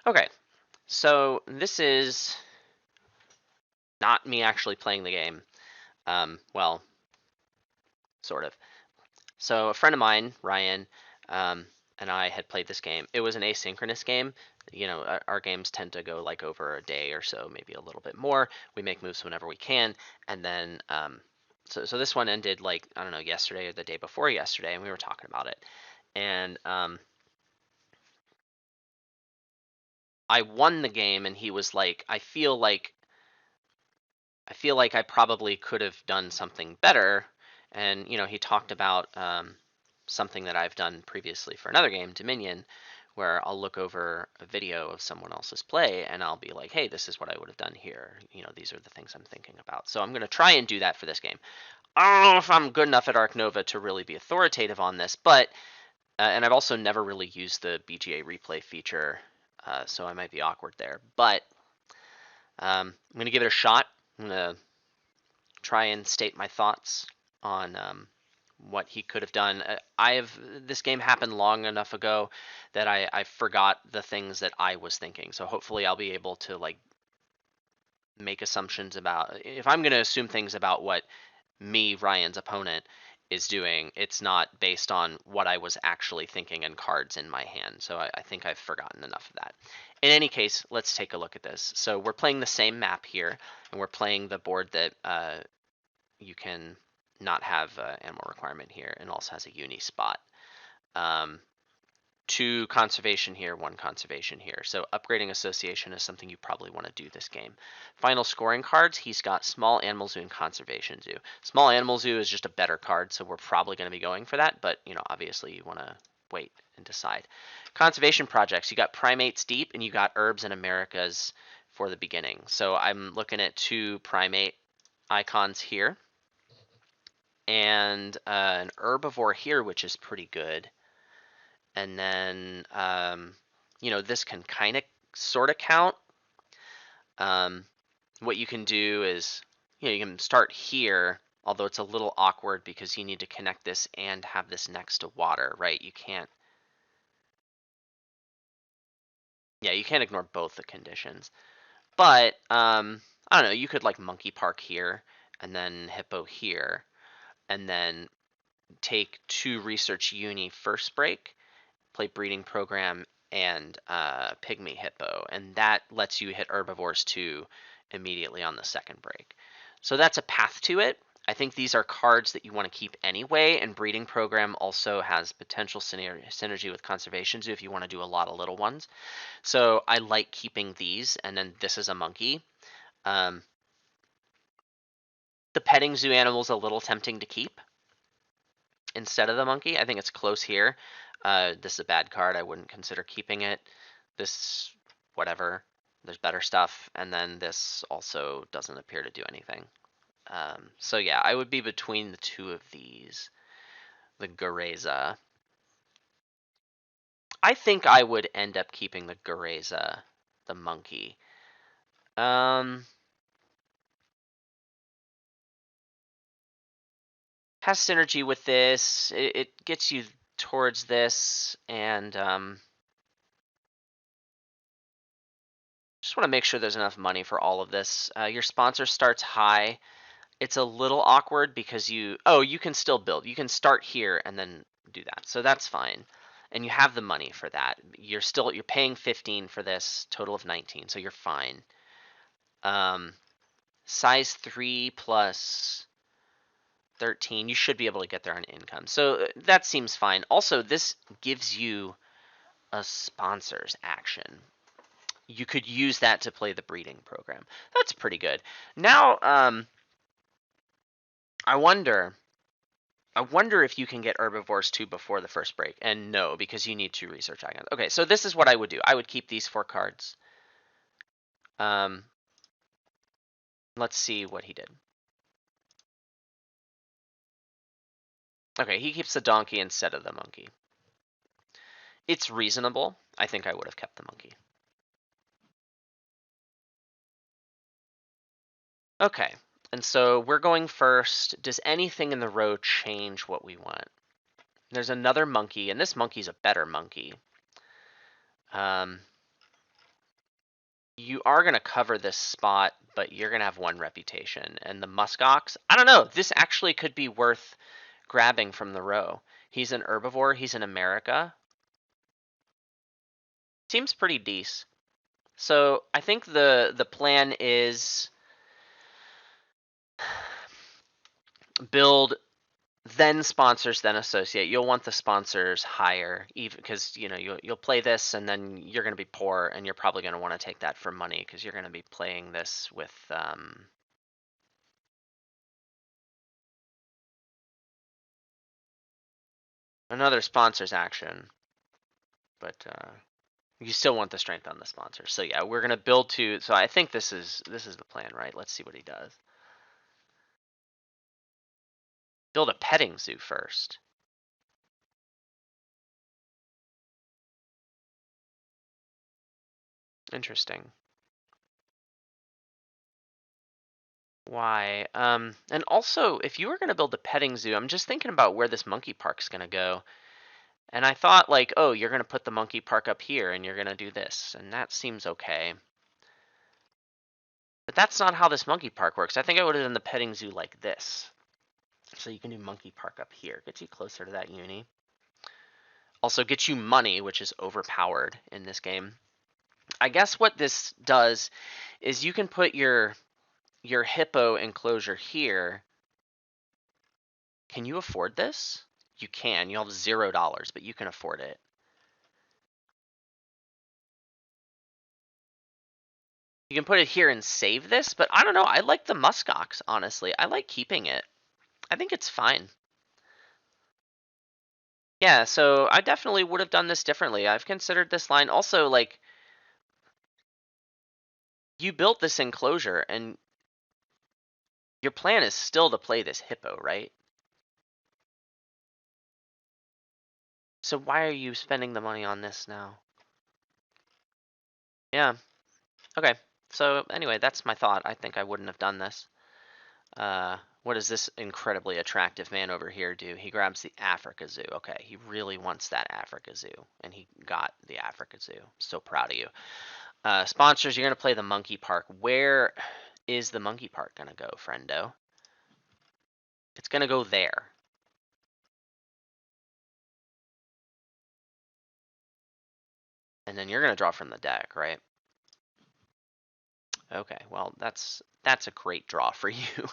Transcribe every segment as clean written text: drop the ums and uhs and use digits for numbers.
Okay, so this is not me actually playing the game. Well, sort of. So a friend of mine, Ryan, and I had played this game. It was an asynchronous game. You know, our games tend to go like over a day or so, maybe a little bit more. We make moves whenever we can, and then so this one ended like I don't know yesterday or the day before yesterday, and we were talking about it. And I won the game, and he was like, I feel like I probably could have done something better. And, you know, he talked about something that I've done previously for another game, Dominion, where I'll look over a video of someone else's play and I'll be like, hey, this is what I would have done here. You know, these are the things I'm thinking about. So I'm going to try and do that for this game. I don't know if I'm good enough at Ark Nova to really be authoritative on this, but, and I've also never really used the BGA replay feature, so I might be awkward there. But I'm going to give it a shot. I'm going to try and state my thoughts on what he could have done. This game happened long enough ago that I forgot the things that I was thinking. So hopefully I'll be able to like make assumptions about if I'm going to assume things about what me, Ryan's opponent, is doing. It's not based on what I was actually thinking and cards in my hand. So I think I've forgotten enough of that. In any case, let's take a look at this. So we're playing the same map here, and we're playing the board that you can not have animal requirement here, and also has a uni spot. 2 conservation here, 1 conservation here. So upgrading association is something you probably want to do this game. Final scoring cards, he's got small animal zoo and conservation zoo. Small animal zoo is just a better card, so we're probably going to be going for that, but you know, obviously you want to wait and decide. Conservation projects, you got primates deep and you got herbs and Americas for the beginning. So I'm looking at 2 primate icons here and an herbivore here, which is pretty good. And then, you know, this can kind of sort of count. What you can do is, you know, you can start here, although it's a little awkward because you need to connect this and have this next to water, right? You can't, yeah, you can't ignore both the conditions. But, I don't know, you could like monkey park here and then hippo here, and then take 2 research uni first break, play breeding program, and pygmy hippo, and that lets you hit herbivores too immediately on the second break. So that's a path to it. I think these are cards that you want to keep anyway, and breeding program also has potential synergy with conservation zoo if you want to do a lot of little ones. So I like keeping these, and then this is a monkey. Um, the petting zoo animal is a little tempting to keep instead of the monkey. I think it's close here. This is a bad card. I wouldn't consider keeping it. This, whatever. There's better stuff. And then this also doesn't appear to do anything. So yeah, I would be between the 2 of these. The Gareza. I think I would end up keeping the Gareza, the monkey. Has synergy with this. It gets you towards this, and just want to make sure there's enough money for all of this. Your sponsor starts high. It's a little awkward because you can still build. You can start here and then do that. So that's fine. And you have the money for that. You're paying 15 for this, total of 19, so you're fine. Size 3 plus 13, you should be able to get there on income. So that seems fine. Also, this gives you a sponsor's action. You could use that to play the breeding program. That's pretty good. Now, I wonder if you can get herbivores too before the first break. And no, because you need 2 research icons. Okay, so this is what I would do. I would keep these 4 cards. Let's see what he did. Okay, he keeps the donkey instead of the monkey. It's reasonable. I think I would have kept the monkey. Okay, and so we're going first. Does anything in the row change what we want? There's another monkey, and this monkey's a better monkey. you are going to cover this spot, but you're going to have 1 reputation. And the muskox, I don't know. This actually could be worth grabbing from the row. He's an herbivore. He's in America. Seems pretty decent. So I think the plan is build, then sponsors, then associate. You'll want the sponsors higher, even because you'll play this and then you're going to be poor, and you're probably going to want to take that for money because you're going to be playing this with another sponsor's action, but you still want the strength on the sponsor. So yeah, we're going to build to. So I think this is the plan, right? Let's see what he does. Build a petting zoo first. Interesting. Why? And also, if you were going to build a petting zoo, I'm just thinking about where this monkey park's going to go. And I thought, like, oh, you're going to put the monkey park up here and you're going to do this. And that seems okay. But that's not how this monkey park works. I think I would have done the petting zoo like this. So you can do monkey park up here. Gets you closer to that uni. Also gets you money, which is overpowered in this game. I guess what this does is you can put your hippo enclosure here. Can you afford this? You can. You have $0, but you can afford it. You can put it here and save this, but I don't know. I like the muskox, honestly. I like keeping it. I think it's fine. Yeah, so I definitely would have done this differently. I've considered this line. Also, like, you built this enclosure, and your plan is still to play this hippo, right? So why are you spending the money on this now? Yeah. Okay. So anyway, that's my thought. I think I wouldn't have done this. What does this incredibly attractive man over here do? He grabs the Africa Zoo. Okay, he really wants that Africa Zoo, and he got the Africa Zoo. So proud of you. Sponsors, you're going to play the monkey park. Where is the monkey park going to go, friendo? It's going to go there. And then you're going to draw from the deck, right? Okay, well, that's a great draw for you.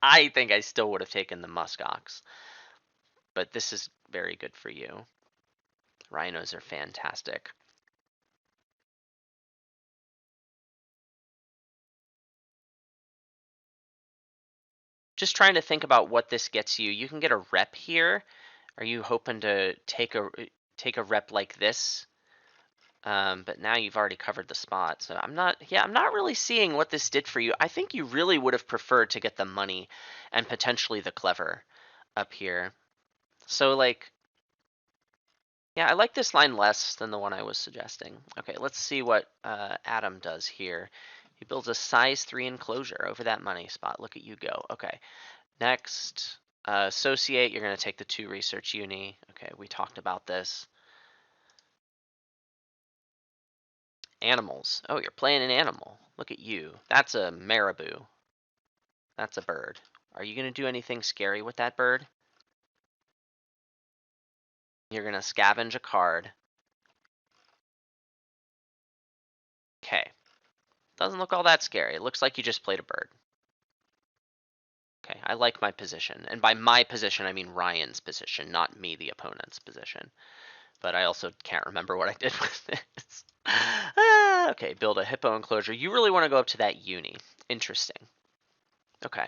I think I still would have taken the muskox, but this is very good for you. Rhinos are fantastic. Just trying to think about what this gets you. You can get a rep here. Are you hoping to take a rep like this? But now you've already covered the spot, so I'm not really seeing what this did for you. I think you really would have preferred to get the money and potentially the clever up here. So like, yeah, I like this line less than the one I was suggesting. Okay, let's see what Adam does here. He builds a size 3 enclosure over that money spot. Look at you go. Okay, next, associate, you're going to take the 2 research uni. Okay, we talked about this. Animals. Oh, you're playing an animal. Look at you. That's a marabou. That's a bird. Are you going to do anything scary with that bird? You're going to scavenge a card. Okay. Doesn't look all that scary. It looks like you just played a bird. Okay, I like my position. And by my position, I mean Ryan's position, not me, the opponent's position. But I also can't remember what I did with this. Okay, build a hippo enclosure. You really want to go up to that uni. Interesting. Okay.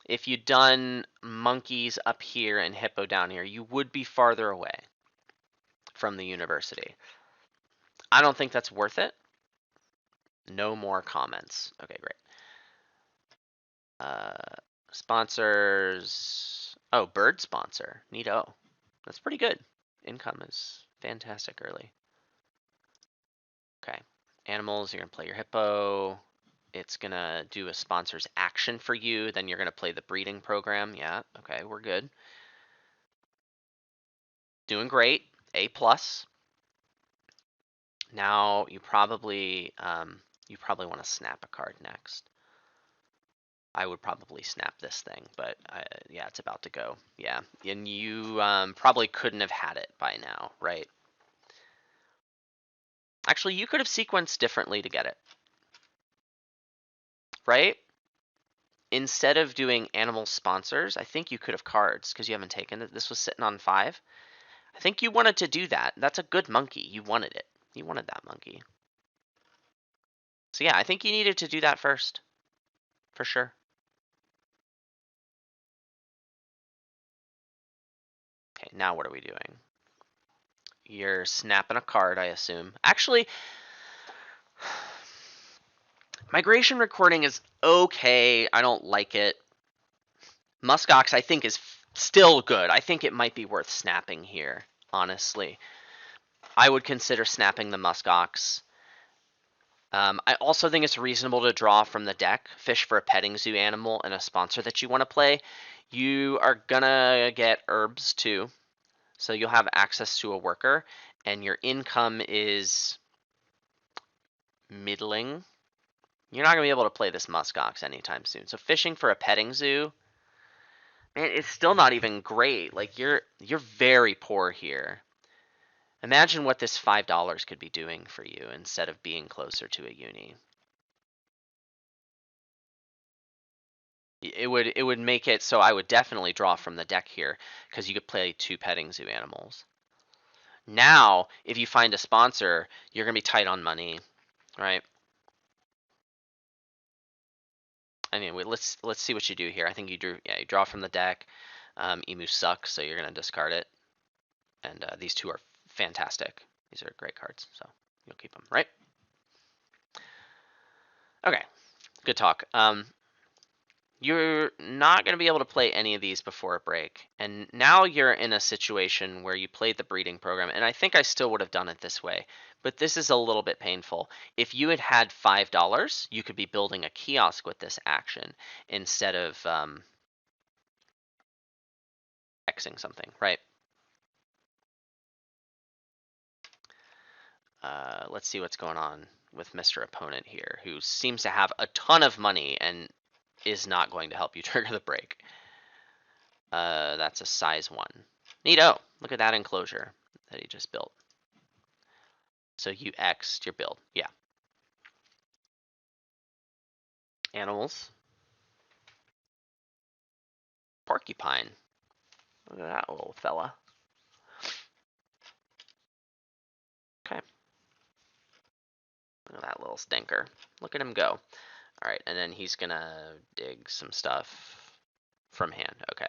If you'd done monkeys up here and hippo down here, you would be farther away from the university. I don't think that's worth it. No more comments. Okay, great. Sponsors. Oh, bird sponsor. Neato. That's pretty good. Income is fantastic early. Okay. Animals, you're going to play your hippo. It's going to do a sponsor's action for you. Then you're going to play the breeding program. Yeah, okay, we're good. Doing great. A plus. Now you probably want to snap a card next. I would probably snap this thing, but yeah, it's about to go. Yeah, and you probably couldn't have had it by now, right? Actually, you could have sequenced differently to get it, right? Instead of doing animal sponsors, I think you could have cards because you haven't taken it. This was sitting on 5. I think you wanted to do that. That's a good monkey. You wanted it. You wanted that monkey. So yeah, I think you needed to do that first, for sure. Okay, now what are we doing? You're snapping a card, I assume. Actually, migration recording is okay. I don't like it. Muskox, I think, is still good. I think it might be worth snapping here, honestly. I would consider snapping the Muskox. I also think it's reasonable to draw from the deck, fish for a petting zoo animal and a sponsor that you want to play. You are gonna get herbs too, so you'll have access to a worker, and your income is middling. You're not gonna be able to play this muskox anytime soon. So fishing for a petting zoo, man, it's still not even great. Like you're very poor here. Imagine what this $5 could be doing for you instead of being closer to a uni. It would make it so I would definitely draw from the deck here because you could play 2 petting zoo animals. Now, if you find a sponsor, you're gonna be tight on money, right? I mean, let's see what you do here. I think you drew. Yeah, you draw from the deck. Emu sucks, so you're gonna discard it. And these 2 are fantastic. These are great cards, so you'll keep them, right? Okay, good talk. You're not going to be able to play any of these before a break. And now you're in a situation where you played the breeding program, and I think I still would have done it this way. But this is a little bit painful. If you had had $5, you could be building a kiosk with this action instead of Xing something, right? Let's see what's going on with Mr. Opponent here, who seems to have a ton of money and is not going to help you trigger the break. That's a size 1. Neato. Look at that enclosure that he just built. So you X'd your build. Yeah. Animals. Porcupine. Look at that little fella. Okay. Look at that little stinker. Look at him go. All right, and then he's gonna dig some stuff from hand. Okay.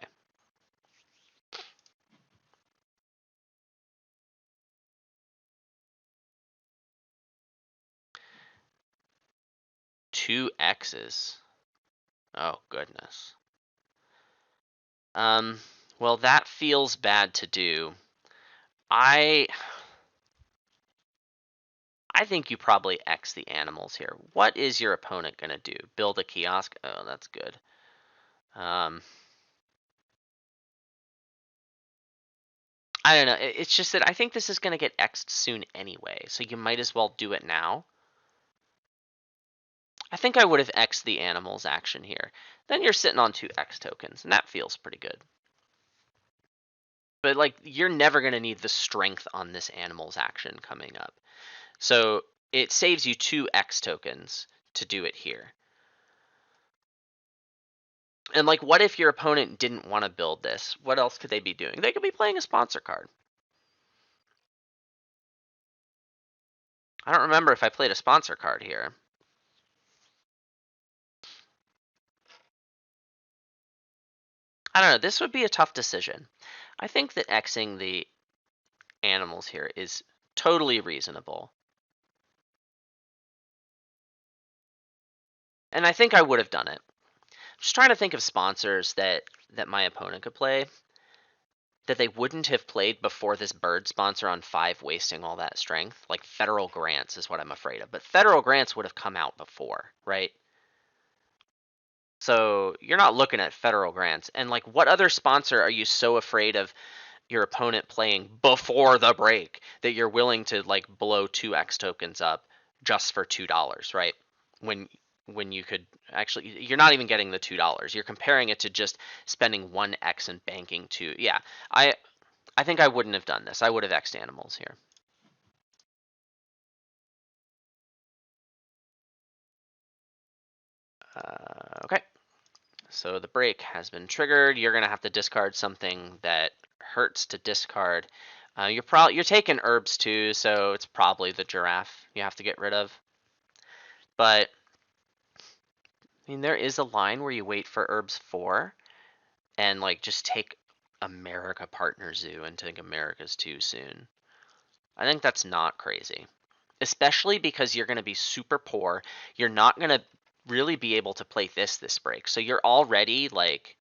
Two X's. Oh, goodness. Well, that feels bad to do. I think you probably X the animals here. What is your opponent going to do? Build a kiosk? Oh, that's good. I don't know. It's just that I think this is going to get X'd soon anyway, so you might as well do it now. I think I would have X'd the animals action here. Then you're sitting on 2 X tokens, and that feels pretty good. But, like, you're never going to need the strength on this animals action coming up. So it saves you 2 X tokens to do it here. And, like, what if your opponent didn't want to build this? What else could they be doing? They could be playing a sponsor card. I don't remember if I played a sponsor card here. I don't know. This would be a tough decision. I think that Xing the animals here is totally reasonable. And I think I would have done it. Just trying to think of sponsors that my opponent could play that they wouldn't have played before this bird sponsor on 5 wasting all that strength. Like federal grants is what I'm afraid of. But federal grants would have come out before, right? So you're not looking at federal grants. And like what other sponsor are you so afraid of your opponent playing before the break that you're willing to like blow 2x tokens up just for $2, right? When you could actually, you're not even getting the $2. You're comparing it to just spending 1x and banking 2. Yeah, I think I wouldn't have done this. I would have X'd animals here. Okay, so the break has been triggered. You're gonna have to discard something that hurts to discard. You're taking herbs too, so it's probably the giraffe you have to get rid of. But I mean, there is a line where you wait for herbs 4 and like just take America Partner Zoo and think America's too soon. I think that's not crazy, especially because you're going to be super poor. You're not going to really be able to play this break. So you're already like,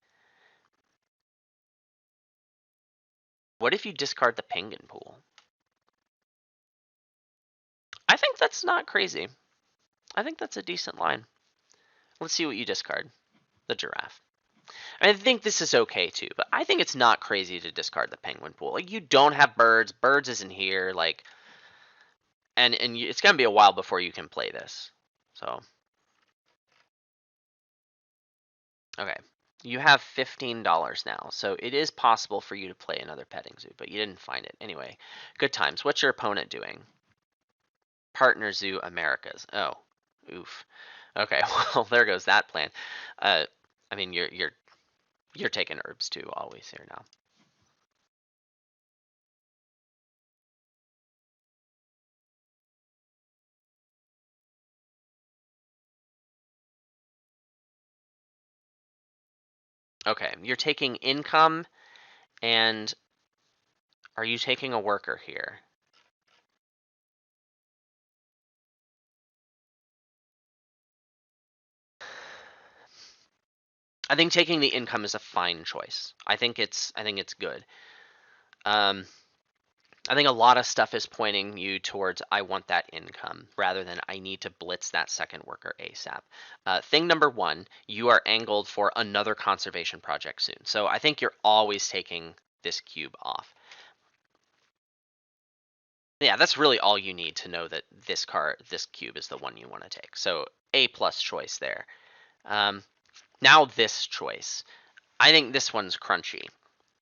what if you discard the penguin pool? I think that's not crazy. I think that's a decent line. Let's see what you discard. The giraffe. I think this is okay too, but I think it's not crazy to discard the penguin pool. Like, you don't have birds. Birds isn't here. Like, and it's gonna be a while before you can play this. So, okay, you have $15 now, so it is possible for you to play another petting zoo, but you didn't find it anyway. Good times. What's your opponent doing? Partner Zoo Americas. Oh, oof. Okay, well there goes that plan. I mean you're taking herbs too always here now. Okay, you're taking income, and are you taking a worker here? I think taking the income is a fine choice. I think it's good. Um, I think a lot of stuff is pointing you towards I want that income rather than I need to blitz that second worker ASAP. Thing number one, you are angled for another conservation project soon. So I think you're always taking this cube off. Yeah, that's really all you need to know that this cube is the one you want to take. So A plus choice there. Now this choice. I think this one's crunchy.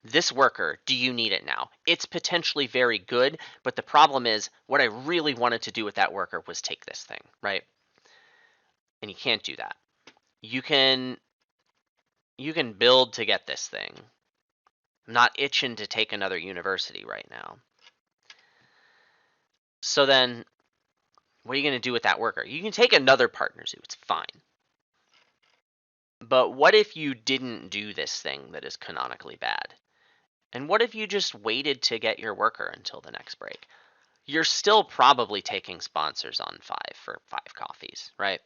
This worker, do you need it now? It's potentially very good, but the problem is what I really wanted to do with that worker was take this thing, right? And you can't do that. You can build to get this thing. I'm not itching to take another university right now. So then what are you going to do with that worker? You can take another partner zoo. It's fine. But what if you didn't do this thing that is canonically bad? And what if you just waited to get your worker until the next break? You're still probably taking sponsors on 5 for 5 coffees, right?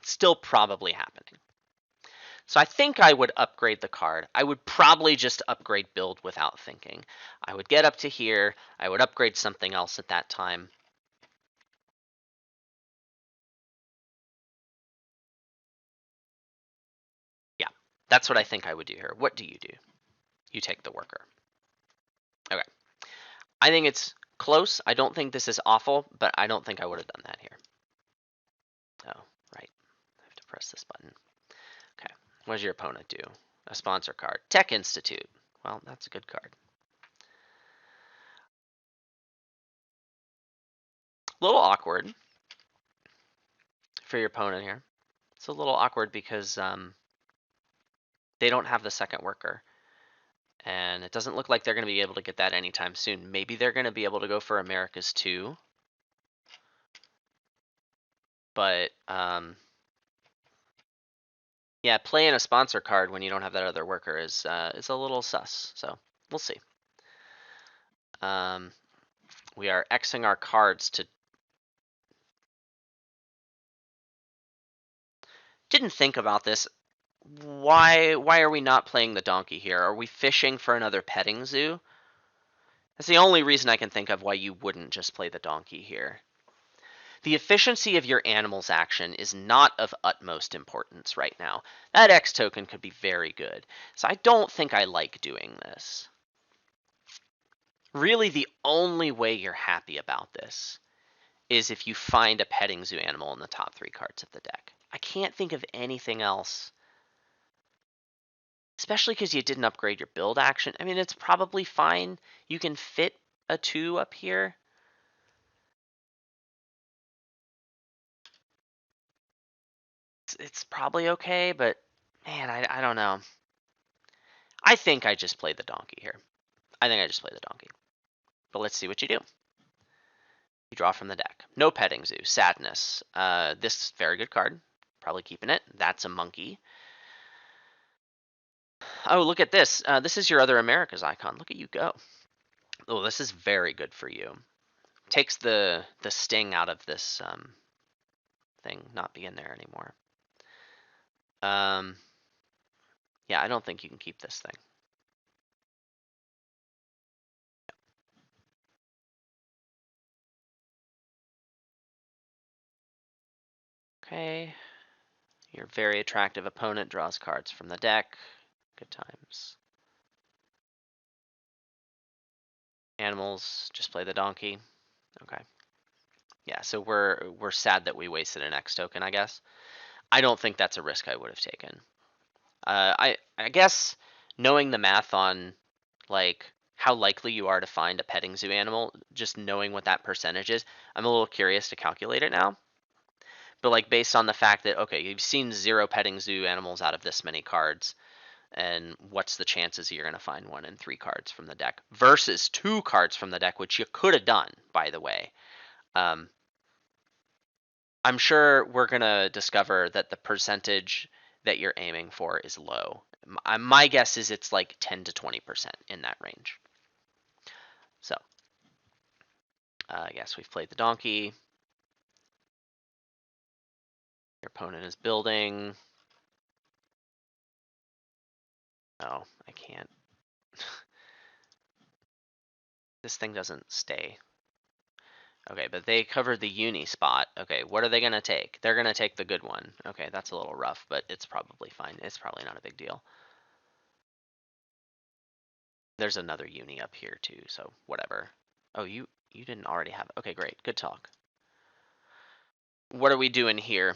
Still probably happening. So I think I would upgrade the card. I would probably just upgrade build without thinking. I would get up to here. I would upgrade something else at that time. Yeah, that's what I think I would do here. What do you do? You take the worker. Okay. I think it's close. I don't think this is awful, but I don't think I would have done that here. Oh, right. I have to press this button. Okay. What does your opponent do? A sponsor card. Tech Institute. Well, that's a good card. A little awkward for your opponent here. It's a little awkward because they don't have the second worker. And it doesn't look like they're going to be able to get that anytime soon. Maybe they're going to be able to go for America's too. But, yeah, playing a sponsor card when you don't have that other worker is a little sus. So, we'll see. We are Xing our cards to... Didn't think about this. Why are we not playing the donkey here? Are we fishing for another petting zoo? That's the only reason I can think of why you wouldn't just play the donkey here. The efficiency of your animal's action is not of utmost importance right now. That X token could be very good. So I don't think I like doing this. Really, the only way you're happy about this is if you find a petting zoo animal in the top 3 cards of the deck. I can't think of anything else, especially because you didn't upgrade your build action. I mean, it's probably fine. You can fit a 2 up here. It's probably okay, but man, I don't know. I think I just play the donkey here. I think I just play the donkey. But let's see what you do. You draw from the deck. No petting zoo. Sadness. This very good card. Probably keeping it. That's a monkey. Oh, look at this. This is your other America's icon. Look at you go. Oh, this is very good for you. Takes the sting out of this thing not being there anymore. Yeah, I don't think you can keep this thing. Okay. Your very attractive opponent draws cards from the deck. Good times. Animals, just play the donkey. Okay. Yeah, so we're sad that we wasted an X token, I guess. I don't think that's a risk I would have taken. I guess knowing the math on like how likely you are to find a petting zoo animal, just knowing what that percentage is, I'm a little curious to calculate it now. But like based on the fact that okay, you've seen 0 petting zoo animals out of this many cards, and what's the chances you're going to find one in 3 cards from the deck versus 2 cards from the deck, which you could have done, by the way. I'm sure we're going to discover that the percentage that you're aiming for is low. My guess is it's like 10 to 20% in that range. So, yes, we've played the donkey. Your opponent is building. Oh, I can't. This thing doesn't stay. Okay, but they covered the uni spot. Okay, what are they going to take? They're going to take the good one. Okay, that's a little rough, but it's probably fine. It's probably not a big deal. There's another uni up here too, so whatever. Oh, you didn't already have it. Okay, great. Good talk. What are we doing here?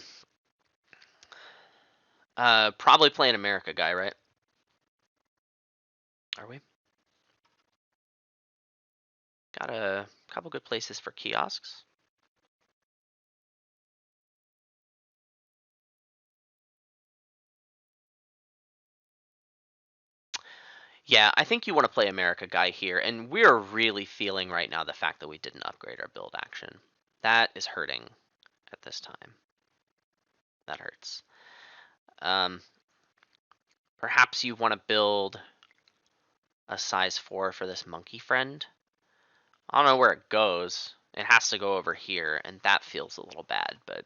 Probably playing America guy, right? Are we? Got a couple good places for kiosks. Yeah, I think you want to play America guy here, and we're really feeling right now the fact that we didn't upgrade our build action. That is hurting at this time. That hurts. Perhaps you want to build a size 4 for this monkey friend. I don't know where it goes. It has to go over here, and that feels a little bad, but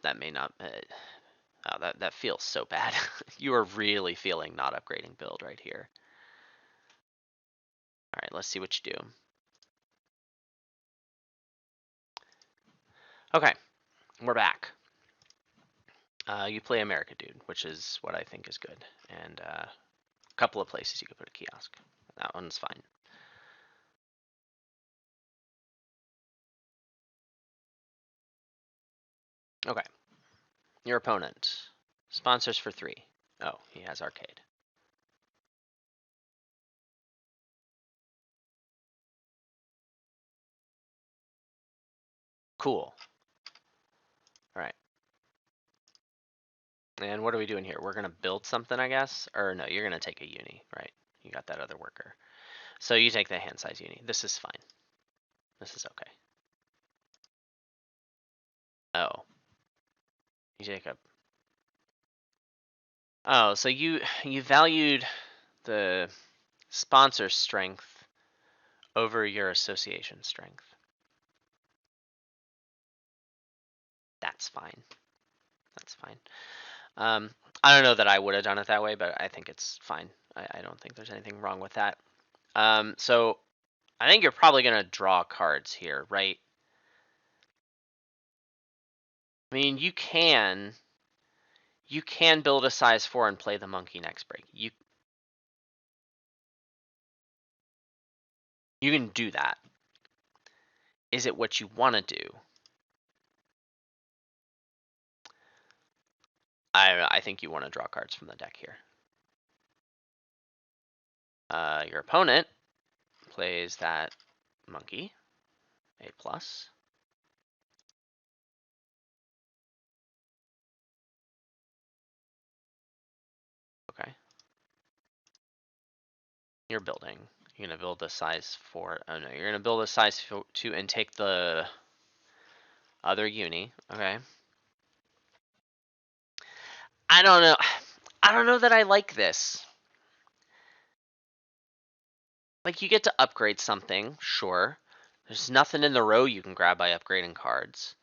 that may not. Oh, that feels so bad. You are really feeling not upgrading build right here. All right, let's see what you do. Okay, we're back. You play America Dude, which is what I think is good, and a couple of places you could put a kiosk. That one's fine. Okay, your opponent sponsors for 3. Oh, he has arcade. Cool. All right. And what are we doing here? We're gonna build something, I guess? Or no, you're gonna take a uni, right? You got that other worker. So you take the hand size uni. This is fine. This is okay. Oh. You take a... Oh, so you valued the sponsor strength over your association strength. That's fine. That's fine. I don't know that I would have done it that way, but I think it's fine. I don't think there's anything wrong with that. So I think you're probably going to draw cards here, right? I mean, you can build a size 4 and play the monkey next break. You can do that. Is it what you want to do? I think you want to draw cards from the deck here. Your opponent plays that monkey, A+. Okay. You're building. You're going to build the size 4. Oh, no. You're going to build a size 2 and take the other uni. Okay. I don't know. I don't know that I like this. Like, you get to upgrade something, sure. There's nothing in the row you can grab by upgrading cards.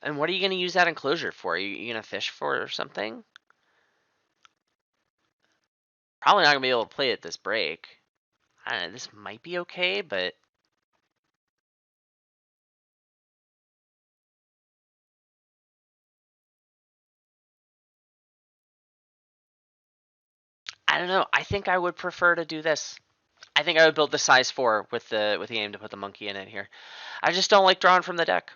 And what are you going to use that enclosure for? Are you going to fish for it or something? Probably not going to be able to play it this break. I don't know, this might be okay, but... I don't know. I think I would prefer to do this. I think I would build the size 4 with the aim to put the monkey in it here. I just don't like drawing from the deck.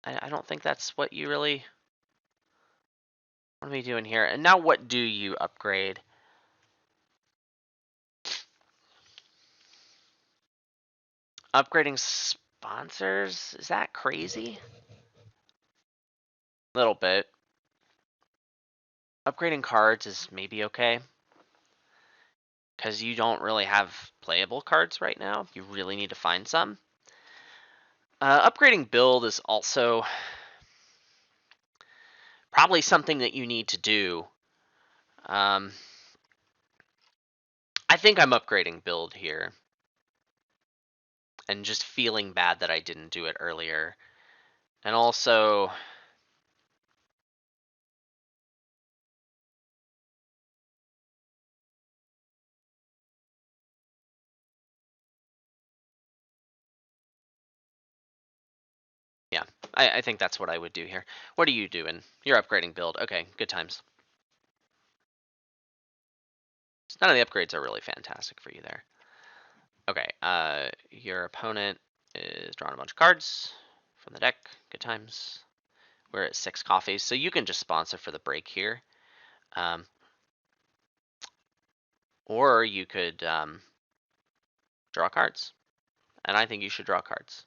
I don't think that's what you really want to be doing here. And now what do you upgrade? Upgrading sponsors? Is that crazy? A little bit. Upgrading cards is maybe okay. Because you don't really have playable cards right now. You really need to find some. Upgrading build is also probably something that you need to do. I think I'm upgrading build here. And just feeling bad that I didn't do it earlier. And also... yeah, I think that's what I would do here. What are you doing? You're upgrading build. Okay, good times. None of the upgrades are really fantastic for you there. Okay, your opponent is drawing a bunch of cards from the deck. Good times. We're at 6 coffees, so you can just sponsor for the break here. Or you could draw cards. And I think you should draw cards.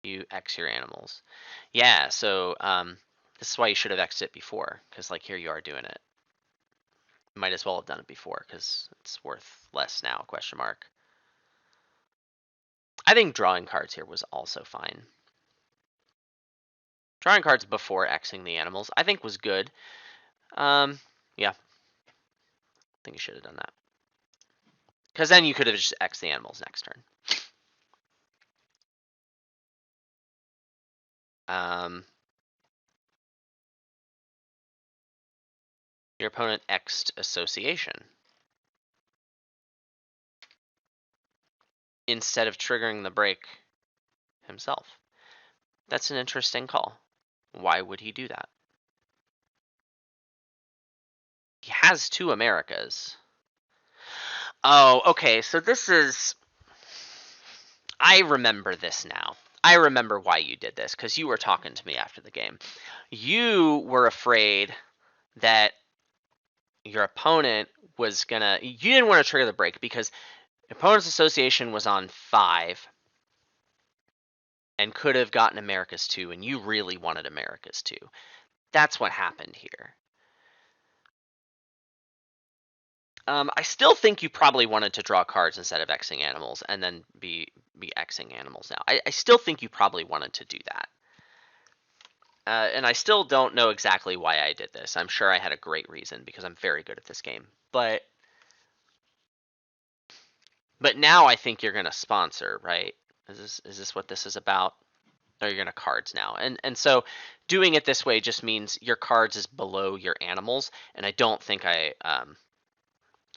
You X your animals. Yeah, so this is why you should have X'd it before, because like here you are doing it. Might as well have done it before, because it's worth less now, question mark. I think drawing cards here was also fine. Drawing cards before Xing the animals, I think was good. Yeah. I think you should have done that. Because then you could have just X'd the animals next turn. Your opponent X'd Association. Instead of triggering the break himself. That's an interesting call. Why would he do that? He has 2 Americas. Oh, okay, so this is... I remember this now. I remember why you did this, because you were talking to me after the game. You were afraid that your opponent was gonna... You didn't want to trigger the break because your opponent's association was on 5 and could have gotten Americas 2, and you really wanted Americas 2. That's what happened here. I still think you probably wanted to draw cards instead of Xing animals and then be Xing animals now. I still think you probably wanted to do that. And I still don't know exactly why I did this. I'm sure I had a great reason because I'm very good at this game. But now I think you're going to sponsor, right? Is this what this is about? Or you're going to cards now. And so doing it this way just means your cards is below your animals. And I don't think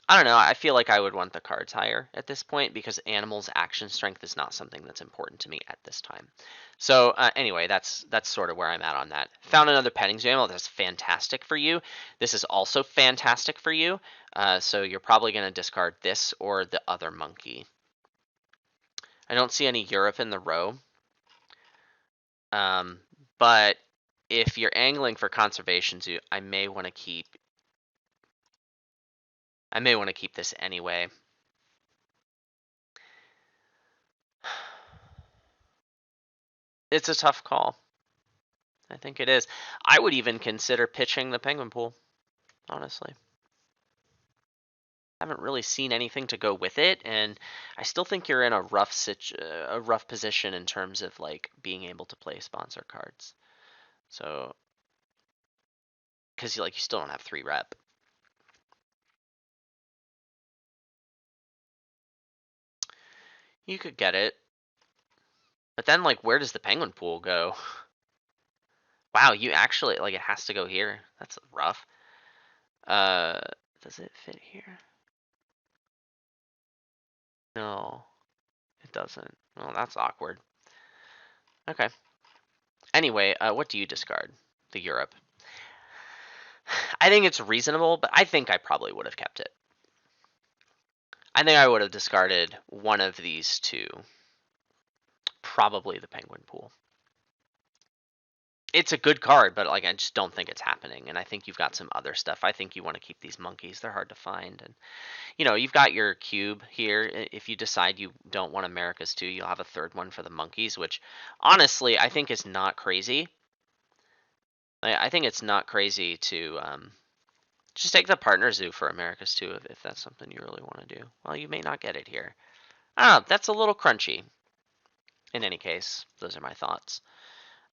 I don't know. I feel like I would want the cards higher at this point because animals' action strength is not something that's important to me at this time. So anyway, that's sort of where I'm at on that. Found another petting zoo animal that's fantastic for you. This is also fantastic for you. So you're probably going to discard this or the other monkey. I don't see any Europe in the row. But if you're angling for conservation zoo, I may want to keep this anyway. It's a tough call. I think it is. I would even consider pitching the penguin pool, honestly. I haven't really seen anything to go with it, and I still think you're in a rough position in terms of like being able to play sponsor cards. So, because you still don't have 3 rep. You could get it, but then where does the penguin pool go? Wow, you actually it has to go here. That's rough. Does it fit here? No, it doesn't. Well, that's awkward. Okay. Anyway, what do you discard? The Europe. I think it's reasonable, but I think I probably would have kept it. I think I would have discarded one of these two. Probably the penguin pool. It's a good card, but I just don't think it's happening. And I think you've got some other stuff. I think you want to keep these monkeys. They're hard to find. And you've got your cube here. If you decide you don't want America's 2, you'll have a third one for the monkeys, which honestly I think is not crazy. I think it's not crazy to just take the partner zoo for America's 2 if that's something you really want to do. Well, you may not get it here. I don't know. That's a little crunchy. In any case, those are my thoughts.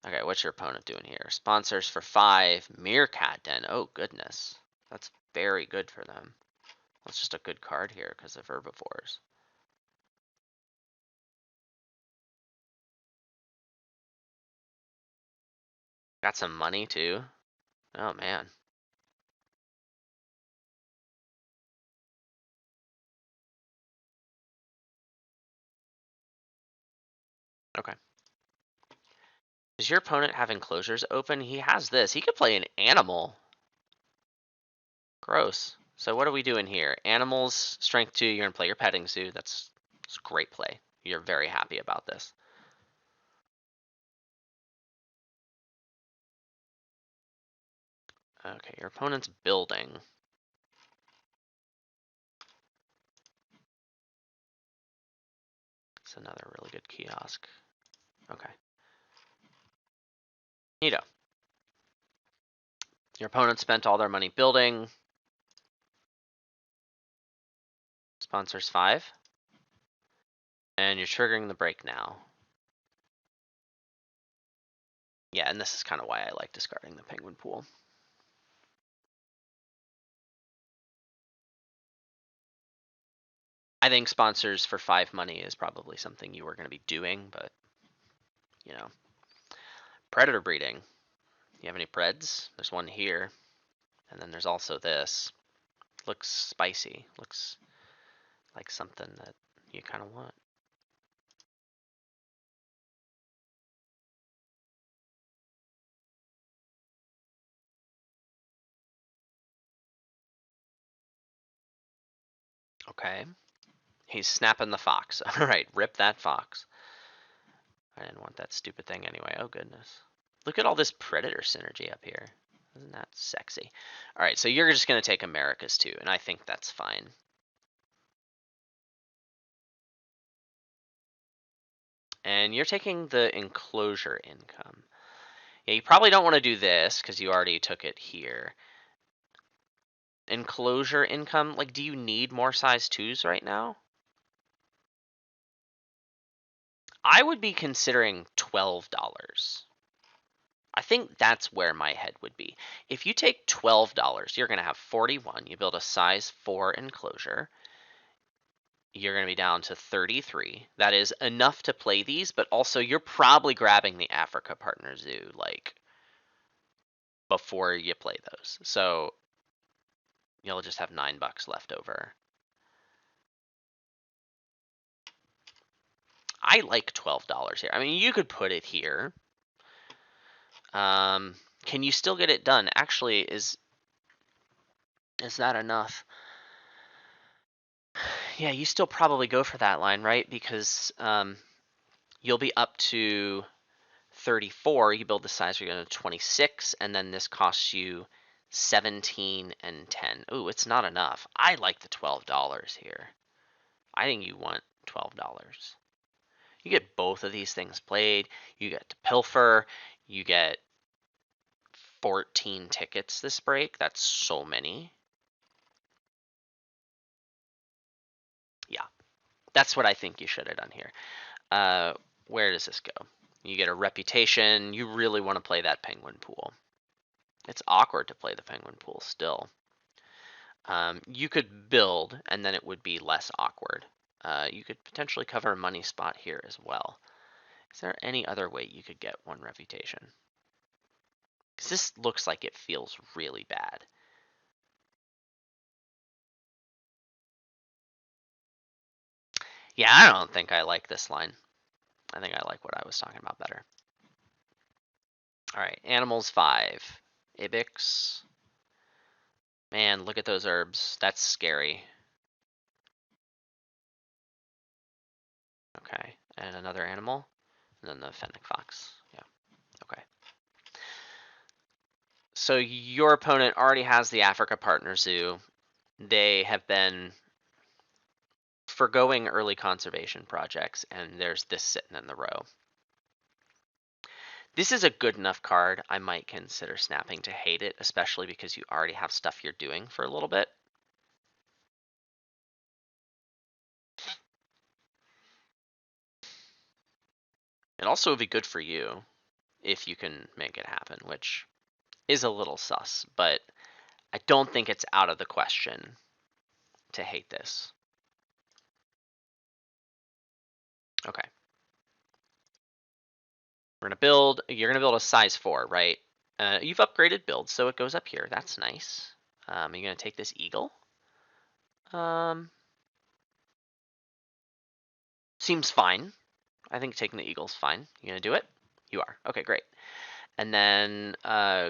Okay, what's your opponent doing here? Sponsors for 5. Meerkat Den. Oh, goodness. That's very good for them. That's just a good card here because of herbivores. Got some money, too. Oh, man. Okay. Does your opponent have enclosures open? He has this. He could play an animal. Gross. So what are we doing here? Animals, strength 2. You're going to play your petting zoo. That's a great play. You're very happy about this. Okay, your opponent's building. It's another really good kiosk. Okay. Neato. Your opponent spent all their money building. Sponsors 5. And you're triggering the break now. Yeah, and this is kind of why I like discarding the penguin pool. I think sponsors for 5 money is probably something you were going to be doing, but predator breeding. You have any preds? There's one here, and then there's also this. Looks spicy. Looks like something that you kind of want. Okay. He's snapping the fox. All right, rip that fox. I didn't want that stupid thing anyway. Oh, goodness. Look at all this predator synergy up here. Isn't that sexy? All right, so you're just going to take America's 2, and I think that's fine. And you're taking the enclosure income. Yeah, you probably don't want to do this because you already took it here. Enclosure income, do you need more size 2s right now? I would be considering $12. I think that's where my head would be. If you take $12, you're going to have 41. You build a size 4 enclosure. You're going to be down to 33. That is enough to play these, but also you're probably grabbing the Africa Partner Zoo before you play those. So you'll just have $9 left over. I like $12 here. I mean, you could put it here. Can you still get it done? Actually, is that enough? Yeah, you still probably go for that line, right? Because you'll be up to 34. You build the size, you're going to 26, and then this costs you 17 and 10. Ooh, it's not enough. I like the $12 here. I think you want $12. You get both of these things played. You get to pilfer. You get 14 tickets this break. That's so many. Yeah, that's what I think you should have done here. Where does this go? You get a reputation. You really want to play that penguin pool. It's awkward to play the penguin pool still. You could build, and then it would be less awkward. You could potentially cover a money spot here as well. Is there any other way you could get one reputation? Because this looks like it feels really bad. Yeah, I don't think I like this line. I think I like what I was talking about better. All right, animals 5. Ibex. Man, look at those herbs. That's scary. Okay, and another animal. And then the fennec fox. Yeah, okay. So your opponent already has the Africa Partner Zoo. They have been forgoing early conservation projects, and there's this sitting in the row. This is a good enough card. I might consider snapping to hate it, especially because you already have stuff you're doing for a little bit. It also would be good for you if you can make it happen, which is a little sus, but I don't think it's out of the question to hate this. Okay. You're gonna build a size 4, right? You've upgraded build, so it goes up here. That's nice. You're gonna take this eagle. Seems fine. I think taking the eagle's fine. You gonna do it? You are. Okay, great. And then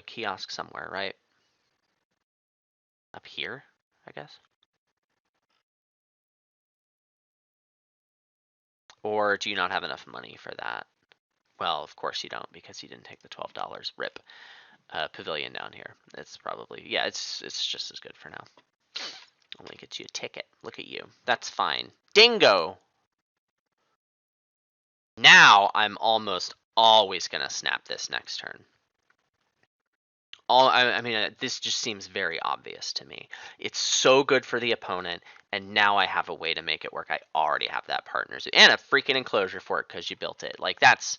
kiosk somewhere, right? Up here, I guess. Or do you not have enough money for that? Well, of course you don't, because you didn't take the $12. Rip. Pavilion down here. It's probably, yeah, it's just as good for now. Only gets you a ticket. Look at you. That's fine. Dingo! Now I'm almost always gonna snap this next turn. I mean, this just seems very obvious to me. It's so good for the opponent, and now I have a way to make it work. I already have that partners and a freaking enclosure for it because you built it. Like that's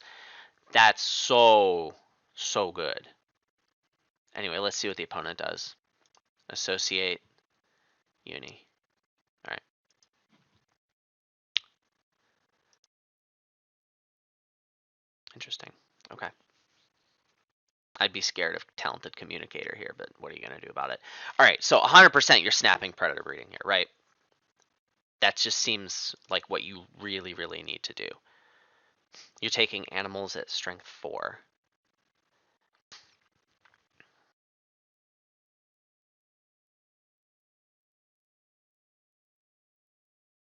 so good. Anyway, let's see what the opponent does. Associate uni. All right. Interesting. Okay. I'd be scared of talented communicator here, but what are you going to do about it? All right, so 100% you're snapping predator breeding here, right? That just seems like what you really, really need to do. You're taking animals at strength 4.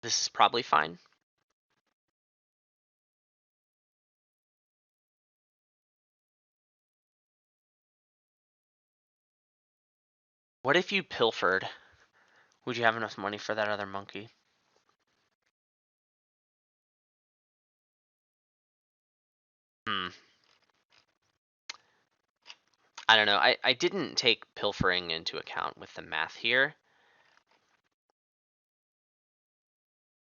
This is probably fine. What if you pilfered? Would you have enough money for that other monkey? Hmm. I don't know. I didn't take pilfering into account with the math here.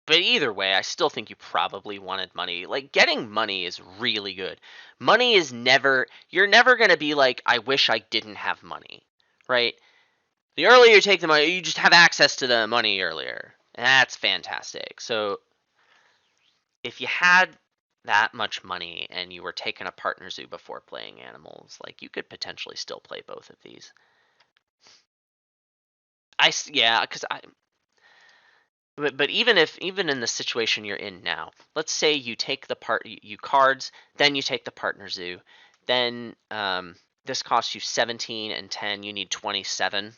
But either way, I still think you probably wanted money. Like, getting money is really good. Money is never, you're never going to be like, I wish I didn't have money, right? The earlier you take the money, you just have access to the money earlier. That's fantastic. So, if you had that much money and you were taking a partner zoo before playing animals, like, you could potentially still play both of these. Yeah, because But even in the situation you're in now, let's say you take the you cards, then you take the partner zoo, then this costs you 17 and 10. You need 27,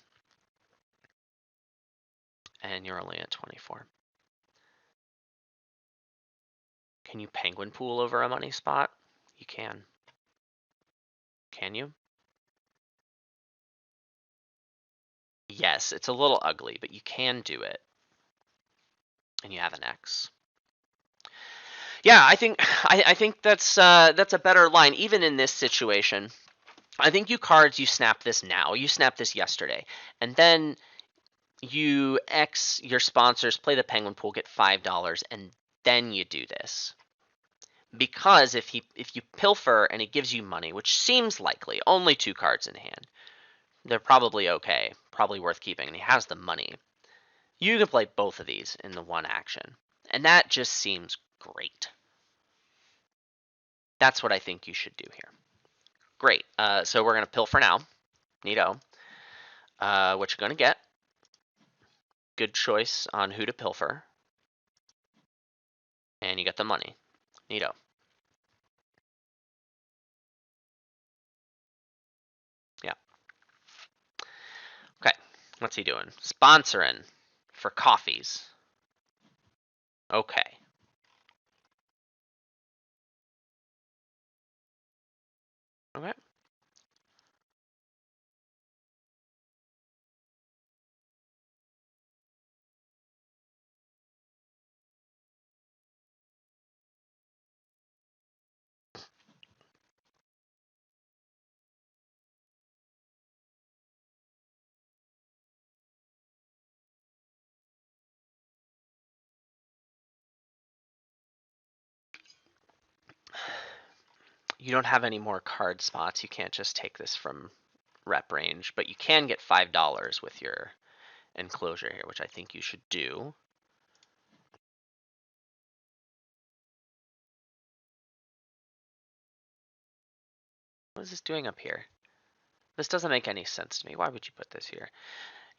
and you're only at 24. Can you penguin pool over a money spot? You can. Can you? Yes, it's a little ugly, but you can do it. And you have an X. Yeah, I think that's a better line, even in this situation. I think you cards, you snap this now. You snap this yesterday. And then you X your sponsors, play the penguin pool, get $5, and then you do this. Because if you pilfer and it gives you money, which seems likely, only 2 cards in hand, they're probably okay, probably worth keeping, and he has the money. You can play both of these in the one action, and that just seems great. That's what I think you should do here. Great. So we're gonna pilfer now. Neato. What you're gonna get? Good choice on who to pilfer, and you get the money. Neato. Yeah. Okay. What's he doing? Sponsoring for coffees. Okay. Okay. You don't have any more card spots. You can't just take this from rep range, but you can get $5 with your enclosure here, which I think you should do. What is this doing up here? This doesn't make any sense to me. Why would you put this here?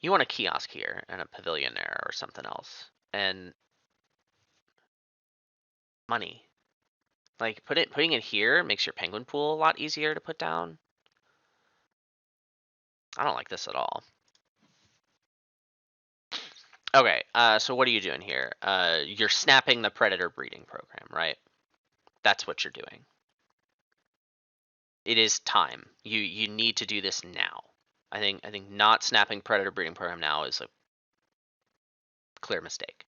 You want a kiosk here and a pavilion there or something else. And money. Like putting it here makes your penguin pool a lot easier to put down. I don't like this at all. Okay, so what are you doing here? You're snapping the predator breeding program, right? That's what you're doing. It is time. You need to do this now. I think not snapping predator breeding program now is a clear mistake.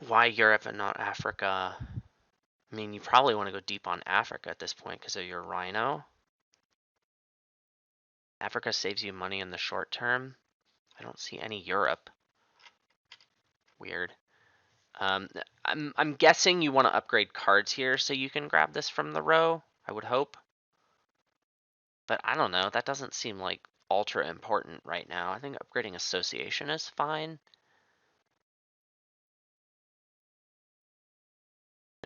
Why Europe and not Africa? I mean, you probably want to go deep on Africa at this point because of your rhino. Africa saves you money in the short term. I don't see any Europe. Weird. I'm guessing you want to upgrade cards here so you can grab this from the row. I would hope. But I don't know. That doesn't seem like ultra important right now. I think upgrading association is fine.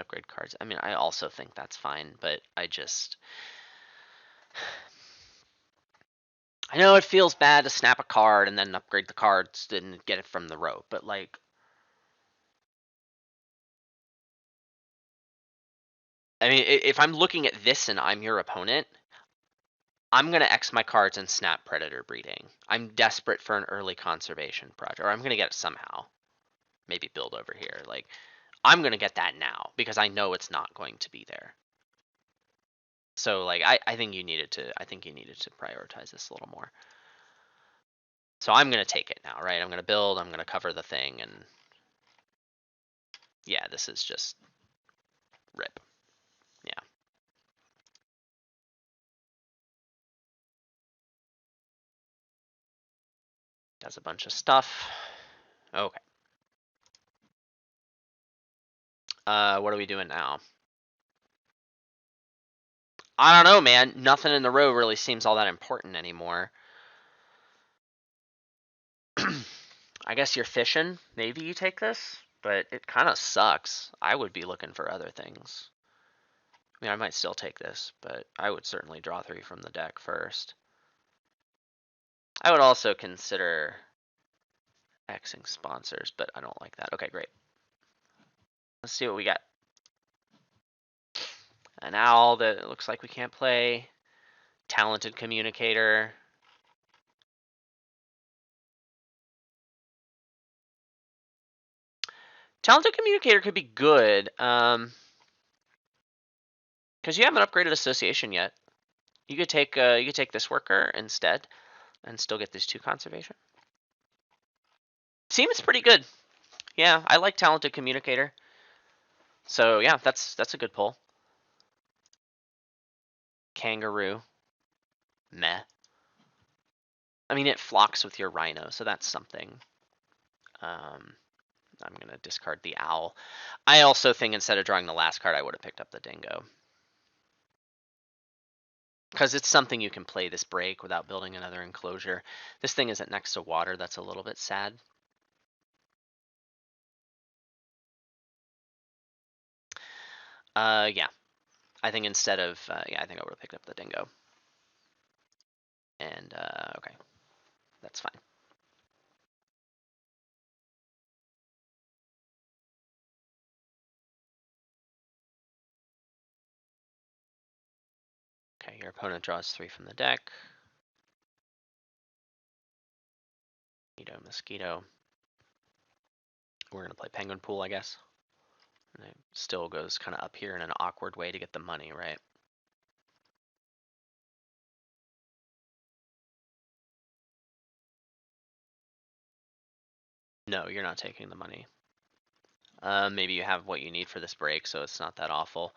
Upgrade cards. I mean, I also think that's fine, but I know it feels bad to snap a card and then upgrade the cards and get it from the row, but like, I mean, if I'm looking at this and I'm your opponent, I'm going to X my cards and snap predator breeding. I'm desperate for an early conservation project, or I'm going to get it somehow. Maybe build over here. Like, I'm going to get that now because I know it's not going to be there. So like, I think you needed to prioritize this a little more. So I'm going to take it now, right? I'm going to build, I'm going to cover the thing, and yeah, this is just rip. Yeah. Does a bunch of stuff. Okay. What are we doing now? I don't know, man. Nothing in the row really seems all that important anymore. I guess you're fishing. Maybe you take this, but it kind of sucks. I would be looking for other things. I mean, I might still take this, but I would certainly draw 3 from the deck first. I would also consider Xing sponsors, but I don't like that. Okay, great. Let's see what we got. An owl that looks like we can't play. Talented communicator. Talented communicator could be good, because you haven't upgraded association yet. You could take this worker instead, and still get these 2 conservation. Seems pretty good. Yeah, I like talented communicator. So yeah, that's a good pull. Kangaroo. Meh. I mean, it flocks with your rhino, so that's something. I'm gonna discard the owl. I also think instead of drawing the last card, I would have picked up the dingo. Because it's something you can play this break without building another enclosure. This thing isn't next to water, that's a little bit sad. Yeah. I think instead of, yeah, I think I would have picked up the dingo. And, okay. That's fine. Okay, your opponent draws 3 from the deck. Mosquito. We're gonna play Penguin Pool, I guess. And it still goes kind of up here in an awkward way to get the money, right? No, you're not taking the money. Maybe you have what you need for this break, so it's not that awful.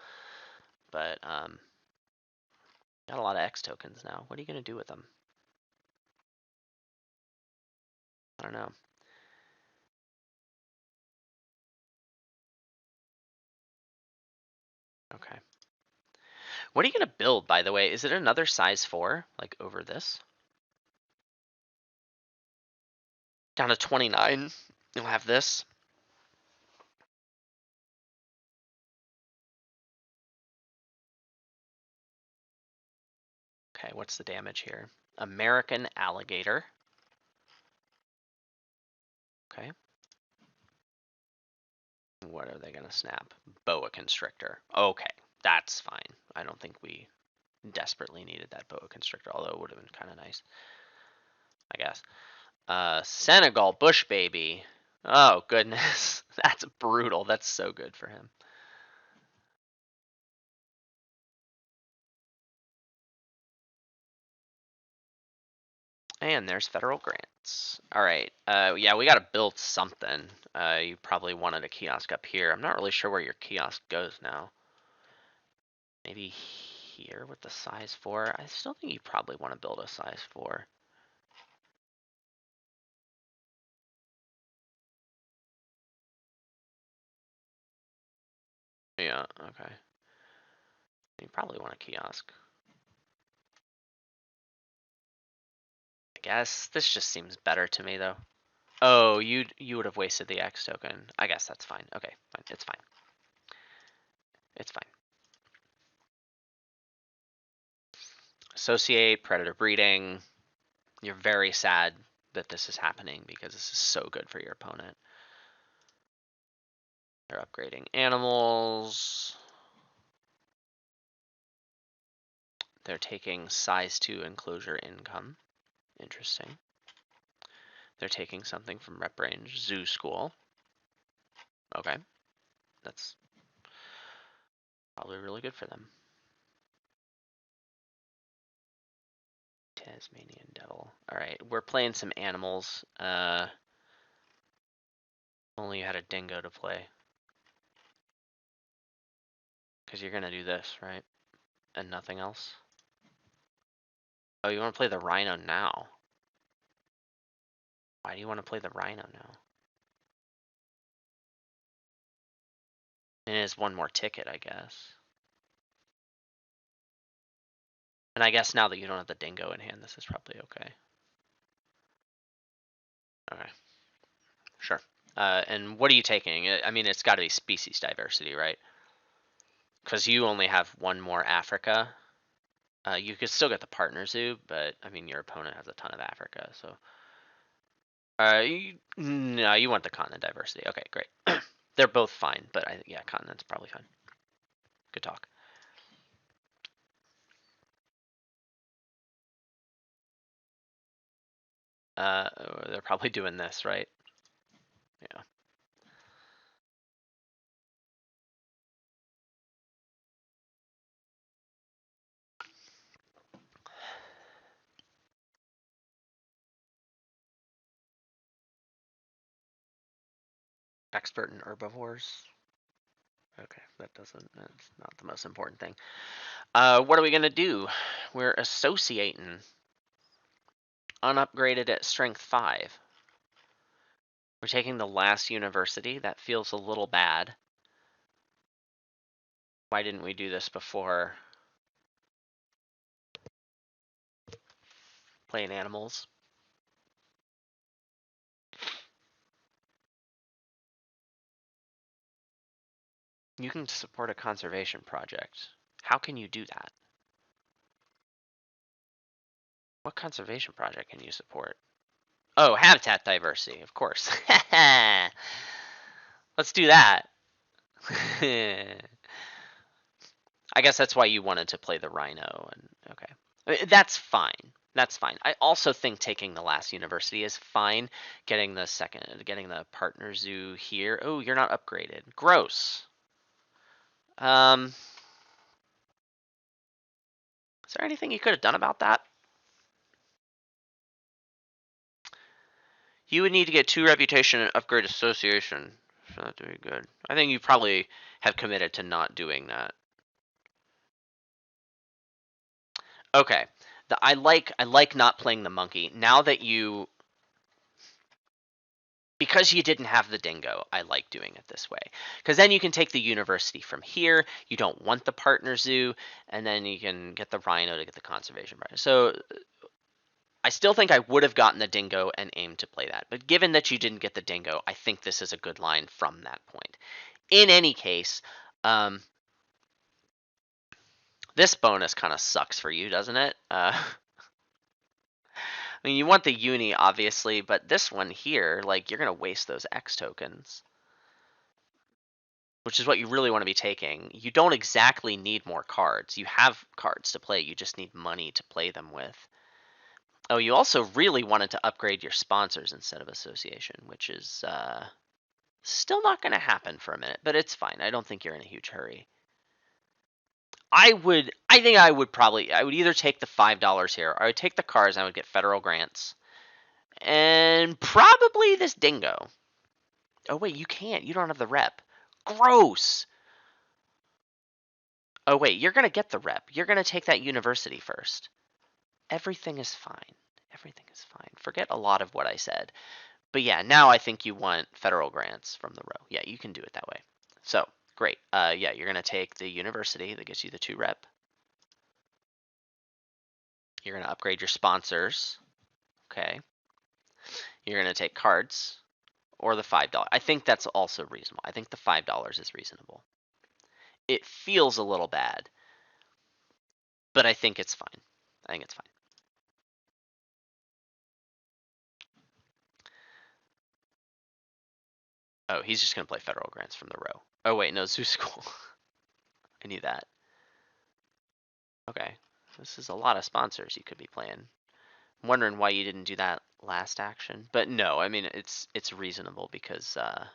But got a lot of X tokens now. What are you gonna do with them? I don't know. Okay. What are you gonna build, by the way? Is it another size 4, like over this? Down to 29. You'll have this. Okay, what's the damage here? American alligator. Okay. What are they gonna snap? Boa constrictor. Okay, that's fine. I don't think we desperately needed that boa constrictor, although it would have been kind of nice, I guess. Senegal bush baby. Oh goodness, that's brutal. That's so good for him. And there's federal grants. All right. Yeah, we got to build something. You probably wanted a kiosk up here. I'm not really sure where your kiosk goes now. Maybe here with the size 4. I still think you probably want to build a size 4. Yeah, okay. You probably want a kiosk. I guess this just seems better to me though. Oh, you would have wasted the X token. I guess that's fine. Okay, fine. It's fine. It's fine. Associate, predator breeding. You're very sad that this is happening because this is so good for your opponent. They're upgrading animals. They're taking size 2 enclosure income. Interesting. They're taking something from rep range zoo school. Okay. That's probably really good for them. Tasmanian devil. All right, we're playing some animals. Only had a dingo to play. Because you're gonna do this, right? And nothing else? Oh, you want to play the rhino now? Why do you want to play the rhino now? And it's one more ticket, I guess. And I guess now that you don't have the dingo in hand, this is probably okay. Okay. Sure. And what are you taking? I mean, it's got to be species diversity, right? Because you only have one more Africa. You could still get the partner zoo, but I mean your opponent has a ton of Africa, so. No, you want the continent diversity. Okay, great. They're both fine, but yeah, continent's probably fine. Good talk. They're probably doing this, right? Yeah. Expert in herbivores. Okay, that's not the most important thing. What are we gonna do? We're associating unupgraded at strength 5. We're taking the last university. That feels a little bad. Why didn't we do this before playing animals? You can support a conservation project. How can you do that? What conservation project can you support? Oh, habitat diversity, of course. Let's do that. I guess that's why you wanted to play the rhino. And okay, that's fine. That's fine. I also think taking the last university is fine. Getting the partner zoo here. Oh, you're not upgraded. Gross. Is there anything you could have done about that? You would need to get 2 reputation and upgrade association. It's not doing good. I think you probably have committed to not doing that. Okay. I like not playing the monkey. Now that because you didn't have the dingo, I like doing it this way. Because then you can take the university from here. You don't want the partner zoo, and then you can get the rhino to get the conservation prize. So I still think I would have gotten the dingo and aimed to play that. But given that you didn't get the dingo, I think this is a good line from that point. In any case, this bonus kind of sucks for you, doesn't it? I mean, you want the uni, obviously, but this one here, like, you're going to waste those X tokens, which is what you really want to be taking. You don't exactly need more cards. You have cards to play. You just need money to play them with. Oh, you also really wanted to upgrade your sponsors instead of association, which is still not going to happen for a minute, but it's fine. I don't think you're in a huge hurry. I think I would either take the $5 here, or I would take the cars and I would get federal grants. And probably this dingo. Oh, wait, you can't. You don't have the rep. Gross. Oh, wait, you're going to get the rep. You're going to take that university first. Everything is fine. Everything is fine. Forget a lot of what I said. But yeah, now I think you want federal grants from the row. Yeah, you can do it that way. So, great. Yeah, you're going to take the university that gets you the 2 rep. You're going to upgrade your sponsors. Okay. You're going to take cards or the $5. I think that's also reasonable. I think the $5 is reasonable. It feels a little bad, but I think it's fine. I think it's fine. Oh, he's just going to play federal grants from the row. Oh, wait, no, zoo school. I knew that. Okay. This is a lot of sponsors you could be playing. I'm wondering why you didn't do that last action. But no, I mean, it's reasonable because, I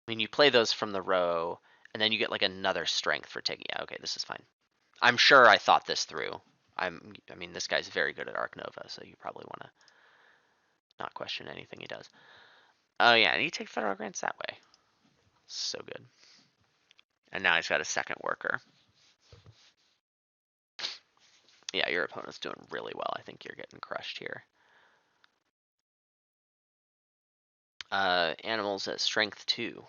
mean, you play those from the row, and then you get, like, another strength for taking. Yeah, okay, this is fine. I'm sure I thought this through. I mean, this guy's very good at Ark Nova, so you probably want to not question anything he does. Oh, yeah, and you take federal grants that way. So good. And now he's got a second worker. Yeah, your opponent's doing really well. I think you're getting crushed here. Animals at strength 2.